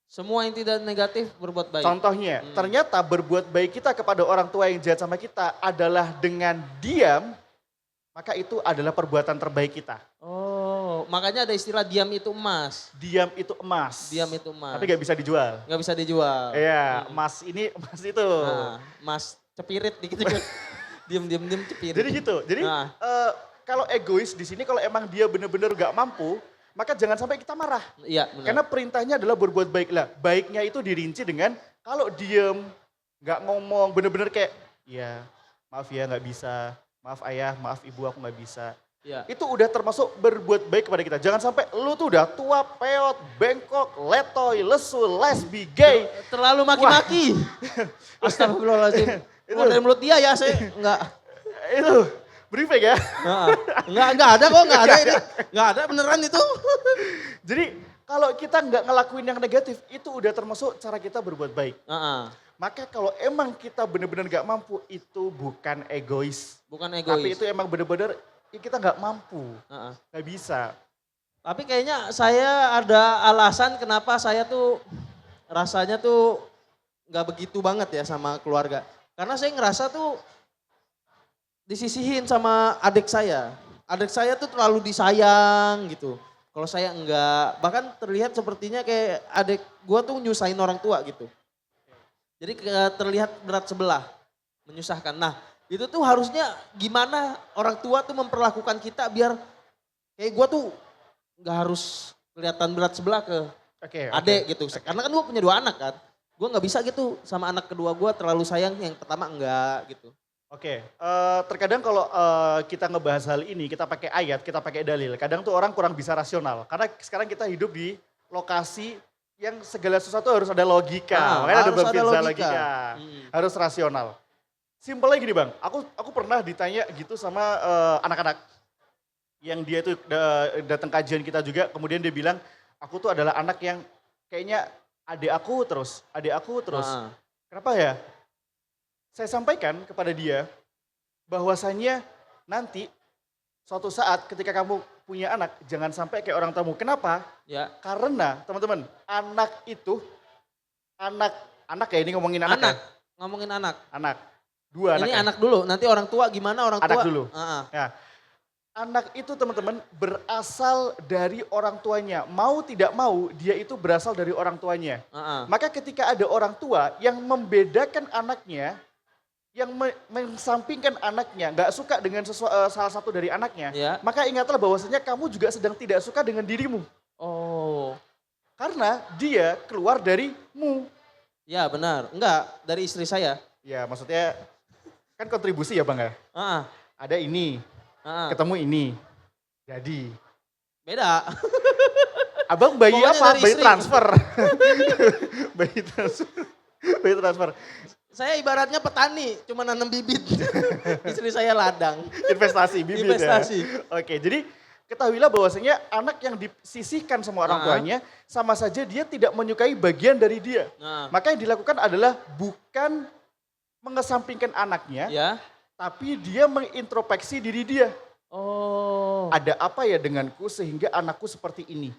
semua yang tidak negatif berbuat baik. Contohnya, ternyata berbuat baik kita kepada orang tua yang jahat sama kita adalah dengan diam, maka itu adalah perbuatan terbaik kita. Oh, makanya ada istilah diam itu emas. Diam itu emas. Diam itu emas. Tapi gak bisa dijual. Nggak bisa dijual. Iya, emas ini, emas itu. Nah, emas cepirit dikit-dikit. Diem cepirit. Jadi gitu. Jadi Nah. kalau egois di sini kalau emang dia benar-benar gak mampu, maka jangan sampai kita marah. Iya benar. Karena perintahnya adalah berbuat baik lah. Baiknya itu dirinci dengan kalau diem, gak ngomong, benar-benar kayak, ya maaf ya gak bisa, maaf ayah, maaf ibu aku gak bisa. Iya. Itu udah termasuk berbuat baik kepada kita. Jangan sampai lu tuh udah tua, peot, bengkok, letoy, lesu, lesbi, gay. Terlalu maki-maki. Astagfirullahaladzim. Itu. Keluar dari mulut dia ya saya enggak. Itu, briefing ya. Enggak ada kok, enggak ada ini. Enggak ada beneran itu. Jadi kalau kita nggak ngelakuin yang negatif, itu udah termasuk cara kita berbuat baik. Heeh. Maka kalau emang kita benar-benar nggak mampu, itu bukan egois. Bukan Tapi egois. itu emang benar-benar ya kita nggak mampu, Heeh. nggak bisa. Tapi kayaknya saya ada alasan kenapa saya tuh rasanya tuh nggak begitu banget ya sama keluarga. Karena saya ngerasa tuh disisihin sama adik saya. Adik saya tuh terlalu disayang gitu. Kalau saya enggak, bahkan terlihat sepertinya kayak adik gua tuh nyusahin orang tua gitu. Jadi terlihat berat sebelah, menyusahkan. Nah itu tuh harusnya gimana orang tua tuh memperlakukan kita biar kayak gua tuh nggak harus kelihatan berat sebelah ke Oke. adik gitu. Karena kan gue punya 2 anak kan. Gue nggak bisa gitu sama anak kedua gue terlalu sayang, yang pertama enggak gitu. Oke, terkadang kalau kita ngebahas hal ini, kita pakai ayat, kita pakai dalil. Kadang tuh orang kurang bisa rasional. Karena sekarang kita hidup di lokasi yang segala sesuatu harus ada logika. Makanya ada harus Bang ada Firza logika. Harus rasional. Simpelnya gini Bang, aku pernah ditanya gitu sama anak-anak. Yang dia tuh datang kajian kita juga, kemudian dia bilang, aku tuh adalah anak yang kayaknya adik aku terus. Kenapa ya? Saya sampaikan kepada dia bahwasannya nanti suatu saat ketika kamu punya anak, jangan sampai kayak orang tamu. Kenapa? Ya. Karena teman-teman, anak itu, anak ya ini ngomongin anak ya? Ngomongin anak. Anak. 2 anak Ini ya? anak dulu, nanti orang tua gimana orang tua? Anak dulu. Heeh. Ya. Anak itu teman-teman berasal dari orang tuanya. Mau tidak mau dia itu berasal dari orang tuanya. Heeh. Maka ketika ada orang tua yang membedakan anaknya, yang mensampingkan anaknya, nggak suka dengan salah satu dari anaknya, Ya. maka ingatlah bahwasanya kamu juga sedang tidak suka dengan dirimu. Oh. Karena dia keluar darimu. Ya benar. Enggak, dari istri saya. Ya maksudnya kan kontribusi ya Bang ya. Heeh. Ada ini, Heeh. ketemu ini. Jadi, Beda. abang bayi Pokoknya apa? dari Bayi istri. transfer. Bayi transfer. Bayi transfer. Saya ibaratnya petani, cuma nanam bibit. Istri saya ladang. Investasi, bibit Investasi. ya. Oke, jadi ketahuilah bahwasanya anak yang disisihkan sama orang tuanya, sama saja dia tidak menyukai bagian dari dia. Nah, Maka yang dilakukan adalah bukan mengesampingkan anaknya, ya. tapi dia mengintrospeksi diri dia. Oh. Ada apa ya denganku sehingga anakku seperti ini?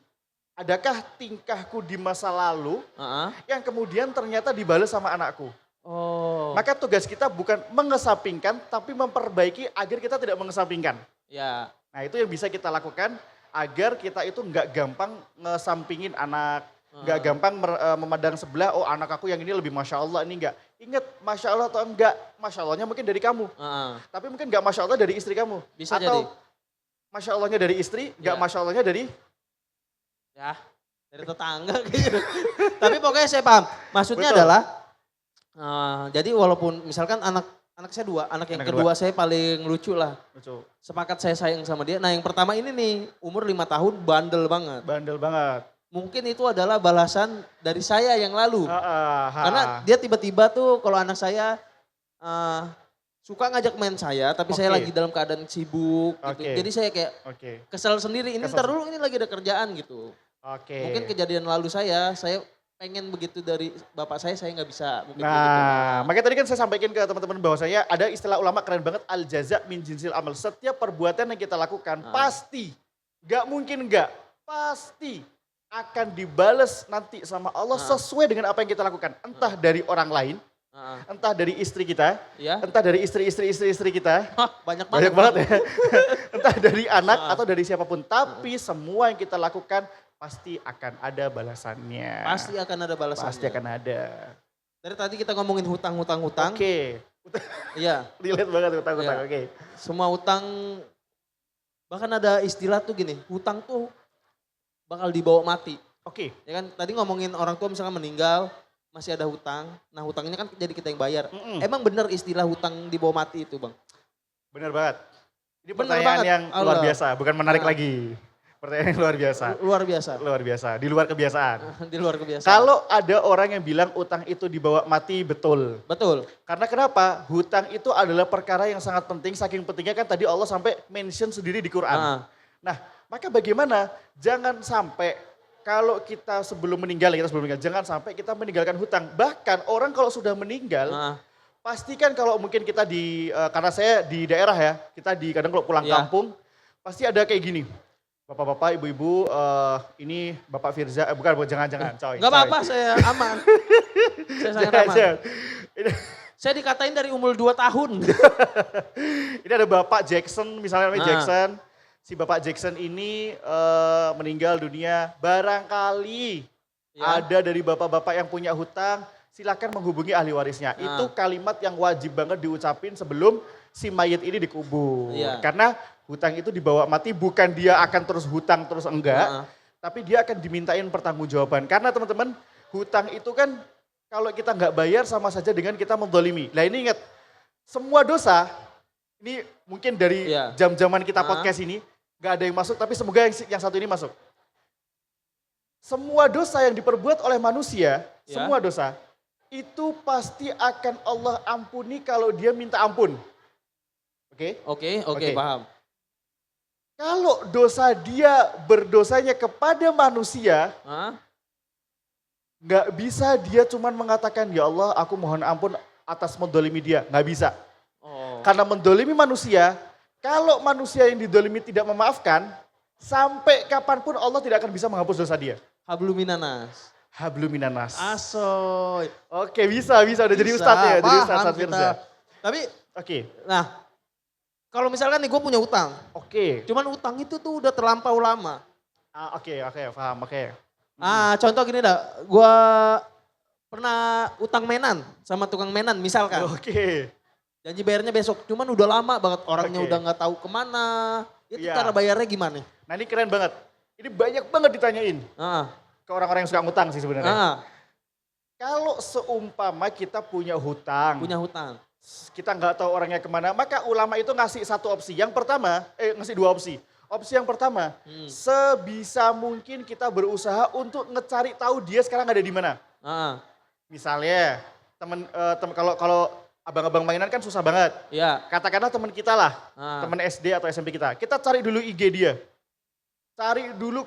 Adakah tingkahku di masa lalu Heeh. yang kemudian ternyata dibalas sama anakku? Oh. Maka tugas kita bukan mengesampingkan, tapi memperbaiki agar kita tidak mengesampingkan. Ya. Nah itu yang bisa kita lakukan agar kita itu nggak gampang ngesampingin anak. Nggak gampang memandang sebelah, oh anak aku yang ini lebih Masya Allah, ini enggak. Ingat, Masya Allah atau enggak, Masya Allahnya mungkin dari kamu. Tapi mungkin enggak Masya Allah dari istri kamu. Bisa atau jadi. Masya Allahnya dari istri, enggak Ya. Masya Allahnya dari... Ya, dari tetangga gitu. Tapi pokoknya saya paham. Maksudnya Betul. adalah, jadi walaupun misalkan anak saya dua, anak yang Anak kedua saya paling lucu lah. Lucu. Sepakat saya sayang sama dia. Nah yang pertama ini nih, umur 5 tahun bandel banget. Bandel banget. Mungkin itu adalah balasan dari saya yang lalu. Karena Karena dia tiba-tiba tuh kalau anak saya suka ngajak main saya, tapi saya Oke. lagi dalam keadaan sibuk gitu. Oke. Jadi saya kayak Oke. kesel sendiri, ini Kesel ntar dulu ini lagi ada kerjaan gitu. Oke. Mungkin kejadian lalu saya pengen begitu dari bapak saya nggak bisa. Mungkin kayak gitu. Nah, makanya tadi kan saya sampaikan ke teman-teman bahwasanya ada istilah ulama keren banget, al jaza min jinsil amal. Setiap perbuatan yang kita lakukan pasti, gak mungkin gak, pasti akan dibales nanti sama Allah sesuai dengan apa yang kita lakukan. Entah dari orang lain, entah dari istri kita, Ya. entah dari istri kita. Hah, banyak Banyak banget. banget ya. Entah dari anak atau dari siapapun. Tapi semua yang kita lakukan pasti akan ada balasannya. Pasti akan ada balasannya. Pasti akan ada. Dari tadi kita ngomongin hutang. Oke. Iya. Relate banget utang-utang. Iya. Oke. Semua hutang, bahkan ada istilah tuh gini, hutang tuh bakal dibawa mati. Oke. Ya kan tadi ngomongin orang tua misalkan meninggal, masih ada hutang. Nah hutangnya kan jadi kita yang bayar. Emang bener istilah hutang dibawa mati itu bang? Bener banget. Ini Bener pertanyaan banget. yang luar Allah. biasa, bukan menarik lagi. Pertanyaan yang luar biasa. Luar biasa. Luar biasa, di luar kebiasaan. Di luar kebiasaan. Kalau ada orang yang bilang utang itu dibawa mati, betul. Betul. Karena kenapa? Hutang itu adalah perkara yang sangat penting, saking pentingnya kan tadi Allah sampai mention sendiri di Quran. Nah, maka bagaimana? Jangan sampai kalau kita sebelum meninggal, jangan sampai kita meninggalkan hutang. Bahkan orang kalau sudah meninggal, pastikan kalau mungkin kita karena saya di daerah ya, kita kadang kalau pulang Iya. kampung, pasti ada kayak gini. Bapak-bapak, ibu-ibu, ini Bapak Firza, bukan jangan-jangan, coy. Gak apa-apa, saya aman. Saya sangat aman. Ini, Saya dikatain dari umur 2 tahun. ini ada Bapak Jackson, misalnya namanya Ah. Jackson. Si Bapak Jackson ini meninggal dunia, barangkali Ya. ada dari bapak-bapak yang punya hutang, silakan menghubungi ahli warisnya. Itu kalimat yang wajib banget diucapin sebelum si mayit ini dikubur. Iya. Karena hutang itu dibawa mati, bukan dia akan terus hutang terus enggak, tapi dia akan dimintain pertanggungjawaban. Karena teman-teman, hutang itu kan kalau kita nggak bayar sama saja dengan kita mendolimi. Nah ini ingat, semua dosa, ini mungkin dari Iya. jam-jaman kita podcast ini, nggak ada yang masuk, tapi semoga yang satu ini masuk. Semua dosa yang diperbuat oleh manusia, Ya. semua dosa, itu pasti akan Allah ampuni kalau dia minta ampun. Oke? Oke, paham. Kalau dosa dia berdosanya kepada manusia, nggak bisa dia cuman mengatakan, ya Allah aku mohon ampun atas mendolimi dia. Nggak bisa. Oh. Karena mendolimi manusia, kalau manusia yang didolimi tidak memaafkan, sampai kapanpun Allah tidak akan bisa menghapus dosa dia. Habluminanas. Habluminanas. Asoy. Oke bisa, udah jadi ustadz ya, jadi ustadz paham Firza. kita. Tapi, Oke, nah, kalau misalkan nih gue punya utang, oke. cuman utang itu tuh udah terlampau lama. Oke, paham, oke. Contoh gini dah, gue pernah utang mainan sama tukang mainan misalkan. Oke. Janji bayarnya besok, cuman udah lama banget orangnya Oke. udah nggak tahu kemana. Itu Iya. cara bayarnya gimana? Nah ini keren banget. Ini banyak banget ditanyain Ah, ke orang-orang yang suka ngutang sih sebenarnya. ah, Kalau seumpama kita punya hutang, punya hutang. kita nggak tahu orangnya kemana, maka ulama itu ngasih satu opsi. Yang pertama, ngasih dua opsi. Opsi yang pertama, sebisa mungkin kita berusaha untuk ngecari tahu dia sekarang ada di mana. Ah, Misalnya, kalau abang-abang mainan kan susah banget. ya. Katakanlah teman kita lah, Ah. teman SD atau SMP kita. Kita cari dulu IG dia. Cari dulu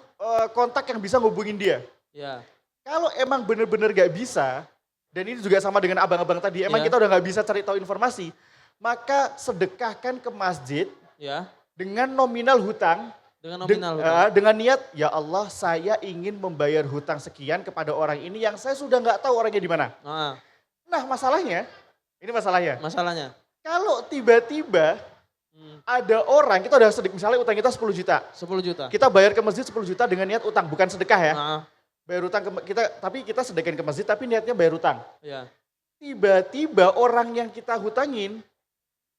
kontak yang bisa ngubungin dia. Ya. Kalau emang bener-bener gak bisa, dan ini juga sama dengan abang-abang tadi, emang Iya. kita udah gak bisa cari tahu informasi, maka sedekahkan ke masjid Ya. dengan nominal hutang, Dengan nominal hutang. dengan niat, ya Allah saya ingin membayar hutang sekian kepada orang ini yang saya sudah gak tahu orangnya di mana. Ah, Nah masalahnya, Ini masalahnya. Masalahnya. Kalau tiba-tiba ada orang, kita udah misalnya utang kita 10 juta. 10 juta. Kita bayar ke masjid 10 juta dengan niat utang, bukan sedekah ya. Nah, Bayar utang tapi kita sedekahin ke masjid tapi niatnya bayar utang. iya. Tiba-tiba orang yang kita hutangin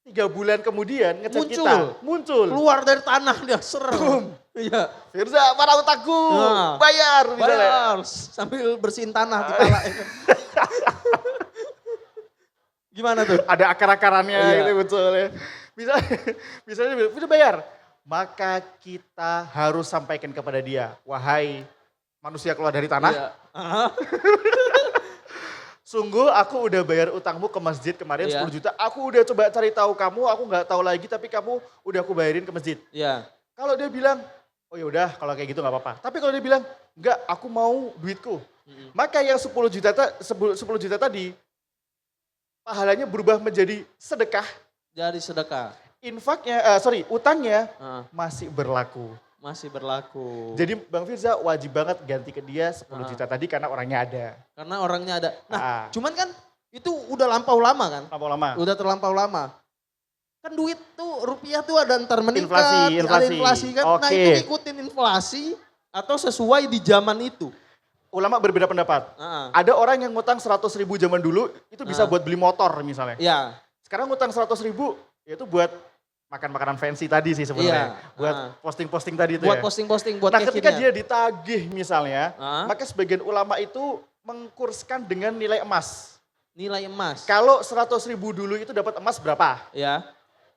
3 bulan kemudian ngechat Muncul. kita. Muncul. Keluar dari tanah dia serem. Iya. Firza, mana utangku? Nah, Bayar misalnya. Bayar sambil bersihin tanah di kepala. Gimana tuh? Ada akar-akarannya Iya. gitu muncul ya. Misalnya dia bilang, "Udah bayar." Maka kita harus sampaikan kepada dia, "Wahai manusia keluar dari tanah, Iya. Ah, sungguh aku udah bayar utangmu ke masjid kemarin Iya. 10 juta. Aku udah coba cari tahu kamu, aku nggak tahu lagi tapi kamu udah aku bayarin ke masjid." Iya. Kalau dia bilang, "Oh ya udah kalau kayak gitu nggak apa-apa." Tapi kalau dia bilang, "Enggak, aku mau duitku." Maka yang 10 juta tadi pahalanya berubah menjadi sedekah. Jadi sedekah. Utangnya Ah, masih berlaku. masih berlaku. Jadi Bang Firza wajib banget ganti ke dia 10 juta tadi karena orangnya ada. Karena orangnya ada. Nah, Ah. cuman kan itu udah lampau lama kan? Lama-lama. Udah terlampau lama. Kan duit tuh, rupiah tuh ada ntar meningkat, Inflasi, ada inflasi kan. Nah Oke. itu ngikutin inflasi atau sesuai di zaman itu. Ulama berbeda pendapat. Ah, Ada orang yang ngutang 100.000 zaman dulu itu bisa buat beli motor misalnya. Iya, Sekarang ngutang 100.000 itu buat makan makanan fancy tadi sih sebenarnya. Iya. Buat Ah. posting-posting tadi itu buat ya. posting-posting, buat Nah ketika kekinian. dia ditagih misalnya, Ah. maka sebagian ulama itu mengkurskan dengan nilai emas. Nilai emas. Kalau 100.000 dulu itu dapat emas berapa? Ya,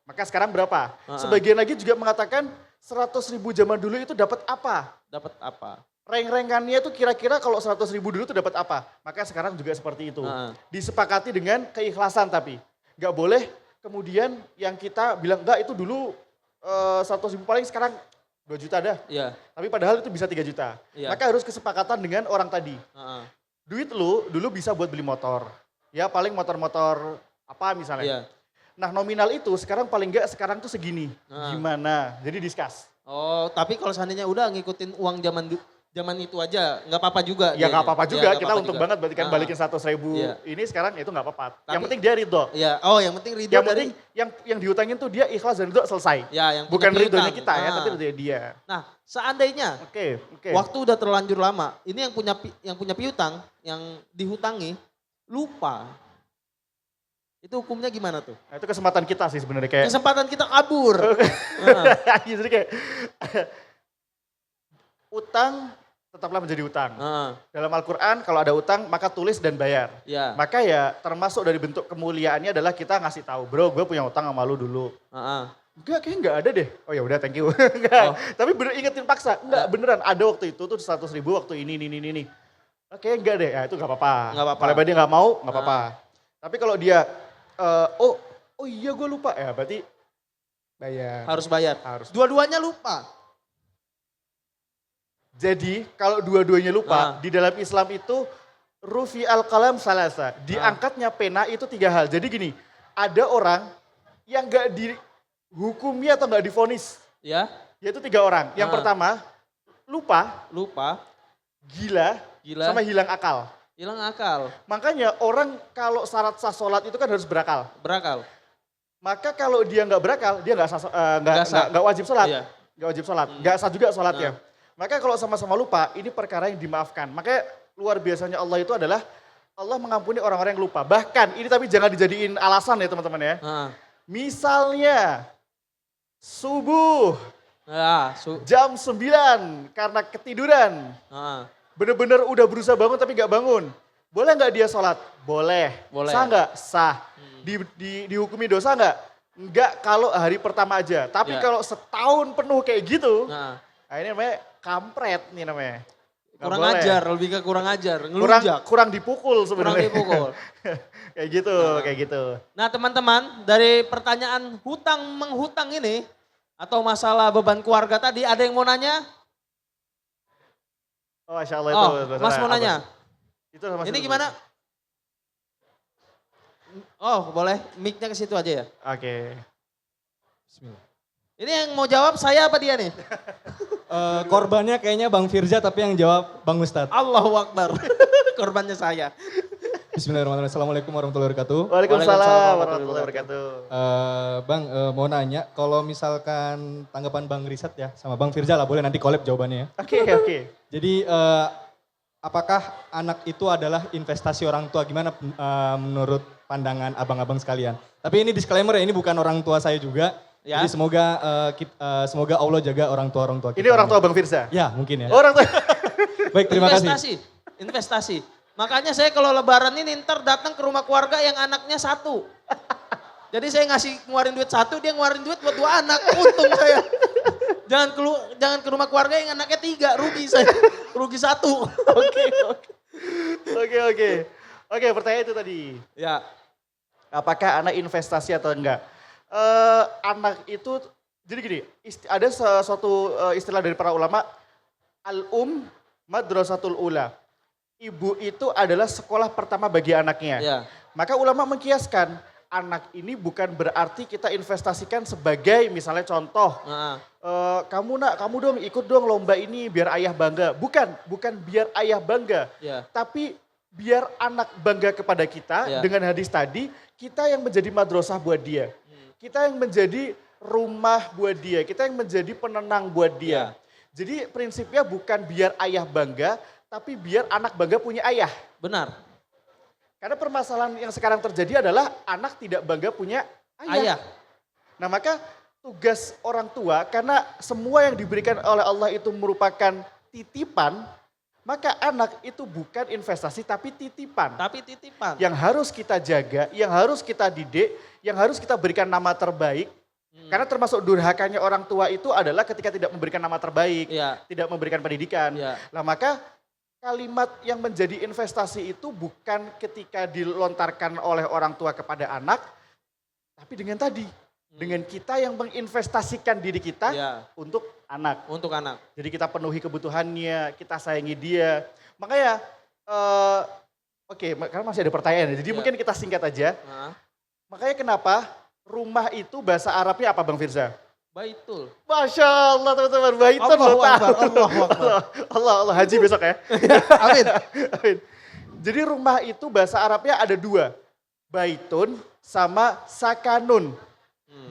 Maka sekarang berapa? Ah. Sebagian lagi juga mengatakan 100.000 zaman dulu itu dapat apa? dapat apa? Rank-rankannya itu kira-kira kalau 100.000 dulu itu dapat apa? Maka sekarang juga seperti itu. Ah. Disepakati dengan keikhlasan tapi. Nggak boleh kemudian yang kita bilang enggak itu dulu 100.000 paling sekarang 2 juta dah. Iya. Tapi padahal itu bisa 3 juta. Iya. Maka harus kesepakatan dengan orang tadi. Ah, Duit lu dulu bisa buat beli motor. Ya paling motor-motor apa misalnya. Iya. Nah nominal itu sekarang paling enggak sekarang tuh segini. Ah. Gimana? Jadi discuss. Oh, tapi kalau seandainya udah ngikutin uang zaman itu aja, nggak apa-apa juga. Ya nggak apa-apa dianya. juga, nggak kita apa-apa untung juga. banget berarti kan Ah, balikin 100.000 Iya. ini sekarang itu nggak apa-apa. Yang Tapi- penting dia ridho. Iya. Oh, yang penting ridho Yang dari. penting yang dihutangin tuh dia ikhlas dan ridho selesai. Ya, yang Bukan punya ridhonya piutang. kita ya, Ah. tapi ridhonya dia. Nah, seandainya Oke. waktu udah terlanjur lama, ini yang punya piutang, yang dihutangi lupa. Itu hukumnya gimana tuh? Nah, itu kesempatan kita sih sebenarnya kayak. Kesempatan kita kabur. Ah, Jadi kayak utang tetaplah menjadi utang. ah, Dalam Al-Quran kalau ada utang maka tulis dan bayar. ya. Maka ya termasuk dari bentuk kemuliaannya adalah kita ngasih tahu, bro gue punya utang sama lu dulu. Ah, ah. Enggak, kayaknya enggak ada deh. Oh ya udah thank you. Enggak. Oh. Tapi bener ingetin paksa. Enggak, beneran ada waktu itu tuh 100.000 waktu ini. Oke enggak deh, ya itu enggak apa-apa. Nggak apa-apa. Kalau dia enggak mau, enggak apa-apa. Tapi kalau dia, oh iya gue lupa. Ya berarti bayar. Harus bayar. Harus. Dua-duanya lupa. Jadi kalau dua-duanya lupa, di dalam Islam itu rufi al-qalam salasa. Diangkatnya pena itu 3 hal. Jadi gini, ada orang yang enggak dihukumi atau enggak divonis. Ya, Yaitu 3 orang. Yang pertama, lupa, lupa, gila, gila, sama hilang akal. hilang akal, Makanya orang kalau syarat sah sholat itu kan harus berakal. berakal. Maka kalau dia nggak berakal, dia nggak Nggak sah. wajib sholat. Iya. Nggak wajib sholat, nggak sah juga sholatnya. Maka kalau sama-sama lupa, ini perkara yang dimaafkan. Makanya luar biasanya Allah itu adalah Allah mengampuni orang-orang yang lupa. Bahkan ini tapi jangan dijadiin alasan ya teman-teman ya. Ah. Misalnya subuh Ya, jam 9 karena ketiduran. ah. Bener-bener udah berusaha bangun tapi gak bangun. Boleh gak dia sholat? Boleh. Boleh. Sah gak? Sah. Dihukumi dosa gak? Enggak kalau hari pertama aja. Tapi Ya. kalau setahun penuh kayak gitu, Nah, nah ini namanya kampret nih namanya. Nggak kurang boleh. ajar, lebih ke kurang ajar, Kurang, ngelunjak, kurang dipukul kurang sebenarnya. dipukul. Kayak gitu, kayak gitu. Nah teman-teman, dari pertanyaan hutang menghutang ini, atau masalah beban keluarga tadi, ada yang mau nanya? Oh Masya Allah Oh, itu. Mas mau apa? nanya. Itu sama Ini situ. gimana? Oh boleh, mic-nya ke situ aja ya. Oke. Ini yang mau jawab saya apa dia nih? Korbannya kayaknya Bang Firza tapi yang jawab Bang Ustadz. Allahu Akbar. Korbannya saya. Bismillahirrahmanirrahim. Assalamualaikum warahmatullahi wabarakatuh. Waalaikumsalam warahmatullahi wabarakatuh. Bang, mau nanya, kalau misalkan tanggapan Bang Risat ya, sama Bang Firza lah, boleh nanti collab jawabannya ya. Oke. Jadi, apakah anak itu adalah investasi orang tua? Gimana menurut pandangan abang-abang sekalian? Tapi ini disclaimer ya, ini bukan orang tua saya juga. Ya. Jadi semoga Allah jaga orang tua kita. Ini orang tua Bang Firza? Ya, mungkin ya. Orang tua. Baik, terima kasih. Investasi. Makanya saya kalau lebaran ini ntar datang ke rumah keluarga yang anaknya 1. Jadi saya ngeluarin duit 1, dia ngeluarin duit buat 2 anak. Untung saya. Jangan ke rumah keluarga yang anaknya 3, rugi saya. Rugi 1. Oke, pertanyaan itu tadi. Ya. Apakah anak investasi atau enggak? Anak itu, jadi gini, ada suatu istilah dari para ulama, madrasatul ula. Ibu itu adalah sekolah pertama bagi anaknya. Ya. Maka ulama mengkiaskan, anak ini bukan berarti kita investasikan sebagai misalnya contoh, kamu dong ikut dong lomba ini biar ayah bangga. Bukan biar ayah bangga, Ya. tapi biar anak bangga kepada kita. Ya. Dengan hadis tadi, kita yang menjadi madrasah buat dia. Kita yang menjadi rumah buat dia, kita yang menjadi penenang buat dia. Ya. Jadi prinsipnya bukan biar ayah bangga, tapi biar anak bangga punya ayah. Benar. Karena permasalahan yang sekarang terjadi adalah anak tidak bangga punya ayah. Ayah. Nah maka tugas orang tua, karena semua yang diberikan oleh Allah itu merupakan titipan, maka anak itu bukan investasi tapi titipan. Tapi titipan. Yang harus kita jaga, yang harus kita didik, yang harus kita berikan nama terbaik. Karena termasuk durhakanya orang tua itu adalah ketika tidak memberikan nama terbaik, Ya. tidak memberikan pendidikan. Ya. Nah maka kalimat yang menjadi investasi itu bukan ketika dilontarkan oleh orang tua kepada anak, tapi dengan tadi, dengan kita yang menginvestasikan diri kita Ya. untuk anak. Untuk anak. Jadi kita penuhi kebutuhannya, kita sayangi dia. Makanya, karena masih ada pertanyaan, jadi Ya. mungkin kita singkat aja. Makanya kenapa rumah itu bahasa Arabnya apa Bang Firza? Baitul. Masya Allah teman-teman, Baitun Allahu loh. Akbar, Allahu Akbar. Allah, haji besok ya. Amin. Amin. Jadi rumah itu bahasa Arabnya ada 2. Baitun sama sakanun.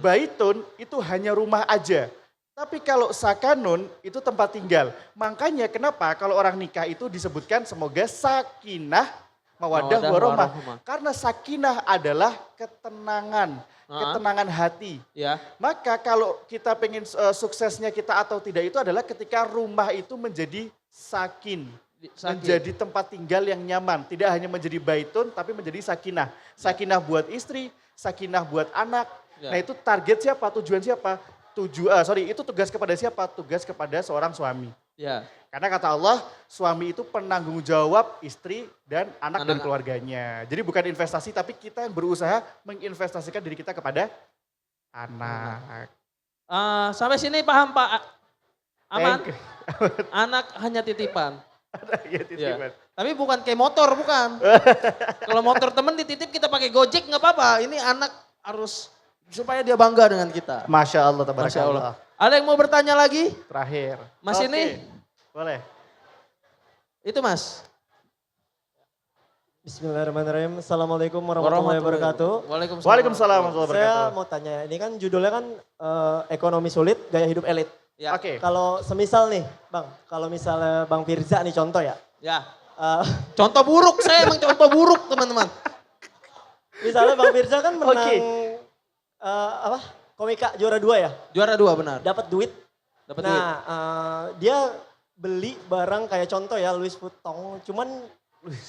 Baitun itu hanya rumah aja. Tapi kalau sakanun itu tempat tinggal. Makanya kenapa kalau orang nikah itu disebutkan semoga sakinah, mawaddah, warahmah. Karena sakinah adalah ketenangan. Ketenangan hati. Ya. Maka kalau kita pengen suksesnya kita atau tidak itu adalah ketika rumah itu menjadi sakin. Menjadi tempat tinggal yang nyaman. Tidak hanya menjadi baitun tapi menjadi sakinah. Sakinah buat istri, sakinah buat anak. Ya. Nah itu target siapa, tujuan siapa? Itu tugas kepada siapa? Tugas kepada seorang suami. Ya. Karena kata Allah, suami itu penanggung jawab istri dan anak dan keluarganya. Jadi bukan investasi, tapi kita yang berusaha menginvestasikan diri kita kepada anak. Sampai sini paham Pak? Aman? Thank you. Anak hanya titipan. Ya, titipan. Tapi bukan kayak motor, bukan. Kalau motor temen dititip kita pakai Gojek nggak apa-apa. Ini anak harus supaya dia bangga dengan kita. Masya Allah, Masya Allah. tabarakallah. Ada yang mau bertanya lagi? Terakhir. Mas Oke. ini? Boleh. Itu Mas. Bismillahirrahmanirrahim. Assalamualaikum warahmatullahi wabarakatuh. Waalaikumsalam. Waalaikumsalam warahmatullahi Saya wabarakatuh. mau tanya, ini kan judulnya kan ekonomi sulit, gaya hidup elit. Ya. Oke. Kalau semisal nih, Bang, kalau misalnya Bang Firza nih contoh ya. Ya. eh, Contoh buruk, saya emang contoh buruk teman-teman. misalnya Bang Firza kan menang Oke. Komika juara 2 ya, Juara 2 benar. dapat duit. Dapat duit. Nah, dia beli barang kayak contoh ya Louis Vuitton, cuman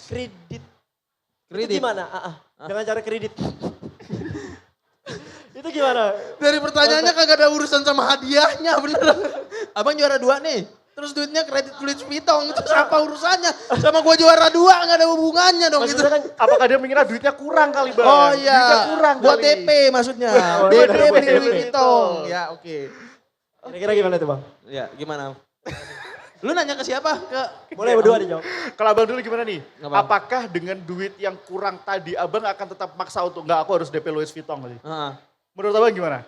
kredit. Itu Kredit. gimana? Dengan cara kredit. Itu gimana? Dari pertanyaannya kagak ada urusan sama hadiahnya bener. Abang juara 2 nih. Terus duitnya kredit Louis Vuitton, itu apa urusannya? Sama gua juara 2 gak ada hubungannya dong gitu. Maksudnya kan Apakah dia mengira duitnya kurang kali Bang? Oh Duitnya iya, kurang buat kali. DP maksudnya. Oh, DP DP. beli Louis Vuitton. Ya oke. kira-kira gimana tuh Bang? Ya gimana? Lu nanya ke siapa? Ke Boleh berdua dijawab. Kalau Abang dulu gimana nih? Nggak, Bang. Apakah dengan duit yang kurang tadi Abang akan tetap maksa untuk enggak aku harus DP Louis Vuitton tadi? Heeh. Menurut Abang gimana?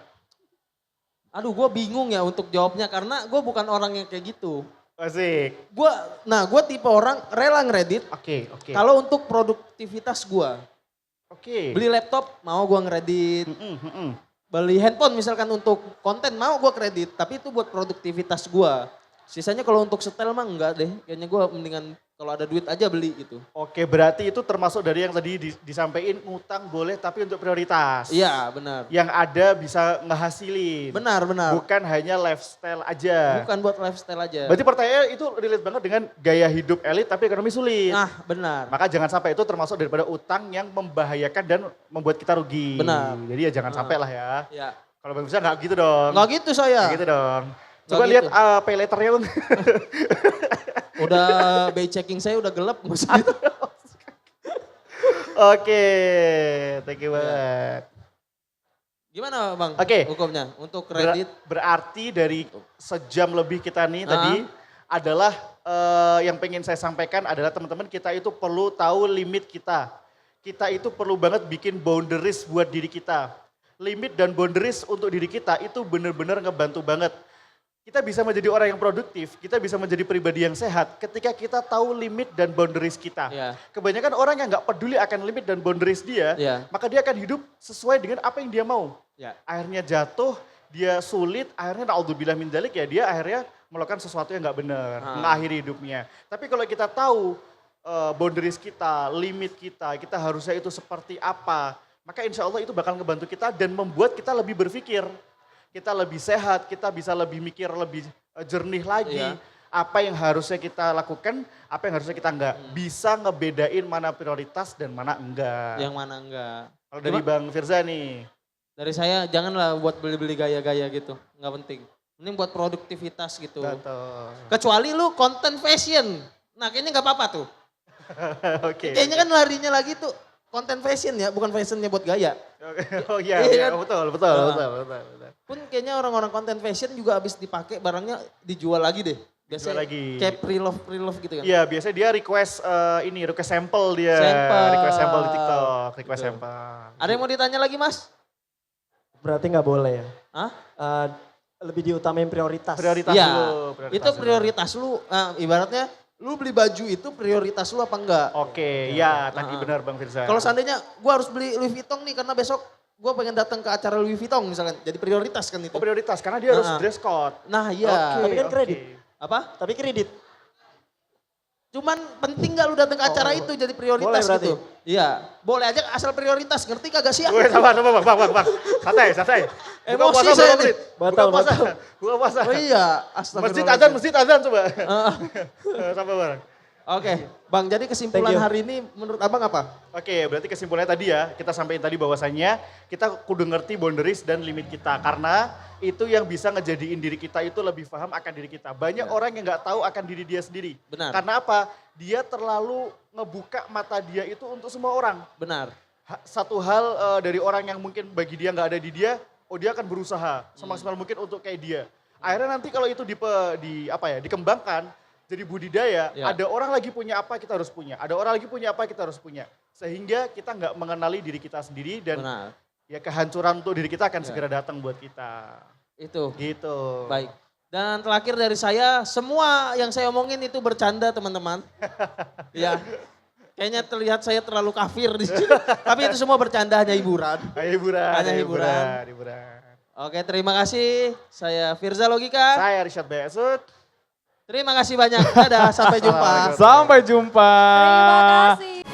Aduh gue bingung ya untuk jawabnya karena gue bukan orang yang kayak gitu. Asik. Gue tipe orang rela ngeredit Oke. kalau untuk produktivitas gue. Oke. Beli laptop mau gue ngeredit. Mm-mm. Beli handphone misalkan untuk konten mau gue kredit. Tapi itu buat produktivitas gue. Sisanya kalau untuk setel mah enggak deh. Kayaknya gue mendingan kalau ada duit aja beli gitu. Oke, berarti itu termasuk dari yang tadi disampaikan ngutang boleh tapi untuk prioritas. Iya benar. Yang ada bisa ngehasilin. Benar. Bukan hanya lifestyle aja. Bukan buat lifestyle aja. Berarti pertanyaan itu relate banget dengan gaya hidup elit tapi ekonomi sulit. Nah benar. Maka jangan sampai itu termasuk daripada utang yang membahayakan dan membuat kita rugi. Benar. Jadi ya jangan sampai lah ya. Ya. Kalau Bang Firza nggak gitu dong. Nggak gitu saya. Nggak gitu dong. Nggak Coba gitu. lihat pay letternya Bang. Udah by checking saya udah gelap nggak usah gitu. Oke, thank you banget. Gimana Bang Oke. hukumnya untuk kredit? Berarti dari sejam lebih kita nih tadi adalah yang pengen saya sampaikan adalah teman-teman kita itu perlu tahu limit kita. Kita itu perlu banget bikin boundaries buat diri kita. Limit dan boundaries untuk diri kita itu benar-benar ngebantu banget. Kita bisa menjadi orang yang produktif, kita bisa menjadi pribadi yang sehat ketika kita tahu limit dan boundaries kita. Iya. Kebanyakan orang yang nggak peduli akan limit dan boundaries dia, Iya. maka dia akan hidup sesuai dengan apa yang dia mau. Ya. Akhirnya jatuh, dia sulit, akhirnya naudzubillah min dzalik ya dia akhirnya melakukan sesuatu yang nggak benar, mengakhiri hidupnya. Tapi kalau kita tahu boundaries kita, limit kita harusnya itu seperti apa, maka insya Allah itu bakal ngebantu kita dan membuat kita lebih berpikir. Kita lebih sehat, kita bisa lebih mikir lebih jernih lagi. Iya. Apa yang harusnya kita lakukan, apa yang harusnya kita enggak. Bisa ngebedain mana prioritas dan mana enggak. Yang mana enggak. Kalau dari Bang Firza nih. Dari saya janganlah buat beli-beli gaya-gaya gitu. Nggak penting. Mending buat produktivitas gitu. Betul. Kecuali lu konten fashion. Nah kayaknya nggak apa-apa tuh. Oke. Kayaknya kan larinya lagi tuh konten fashion ya, bukan fashionnya buat gaya. Oh iya, Iya iya, kan? betul. Pun kayaknya orang-orang konten fashion juga habis dipakai barangnya dijual lagi deh. Biasanya Dijual lagi. kayak pre-love gitu kan. Iya, biasanya dia request request sampel dia. Sampel. Request sampel di TikTok, request Betul. sampel. Ada yang mau ditanya lagi Mas? Berarti nggak boleh ya? Hah? Lebih diutamain prioritas. Prioritas Iya, dulu. itu prioritas lu. Ibaratnya lu beli baju itu prioritas lu apa enggak? Oke, ya tadi benar Bang Firza. Kalau seandainya gue harus beli Louis Vuitton nih karena besok gue pengen datang ke acara Louis Vuitton misalkan. Jadi prioritas kan itu. Oh prioritas, karena dia harus dress code. Nah iya. Tapi kan kredit. Apa? Tapi kredit. Cuman penting gak lu datang ke acara itu jadi prioritas Boleh berarti? gitu. Iya. Boleh aja asal prioritas. Ngerti kagak sih? Gue sabar, Bang. Santai. Emosi Buka puasa saya berapa nih. menit? Batal. Buka puasa. Oh iya. Masjid azan coba. Sabar bareng. Oke. Bang jadi kesimpulan Thank you. hari ini menurut abang apa? Oke, berarti kesimpulannya tadi ya, kita sampaikan tadi bahwasannya kita kudu ngerti boundaries dan limit kita. Karena itu yang bisa ngejadiin diri kita itu lebih paham akan diri kita. Banyak orang yang nggak tahu akan diri dia sendiri. Benar. Karena apa? Dia terlalu ngebuka mata dia itu untuk semua orang. Benar. Satu hal dari orang yang mungkin bagi dia nggak ada di dia, dia akan berusaha semaksimal mungkin untuk kayak dia. Akhirnya nanti kalau itu dikembangkan, jadi budidaya, Ya. ada orang lagi punya apa kita harus punya, ada orang lagi punya apa kita harus punya. Sehingga kita nggak mengenali diri kita sendiri dan Benar. ya kehancuran untuk diri kita akan segera datang buat kita. Itu. Gitu. Baik. Dan terakhir dari saya, semua yang saya omongin itu bercanda teman-teman. Ya. Kayaknya terlihat saya terlalu kafir di sini. Tapi itu semua bercanda, hanya hiburan. Hanya hiburan. Oke, terima kasih. Saya Firza Logika. Saya Rishad Besut. Terima kasih banyak. Dadah, sampai jumpa. Sampai jumpa. Terima kasih.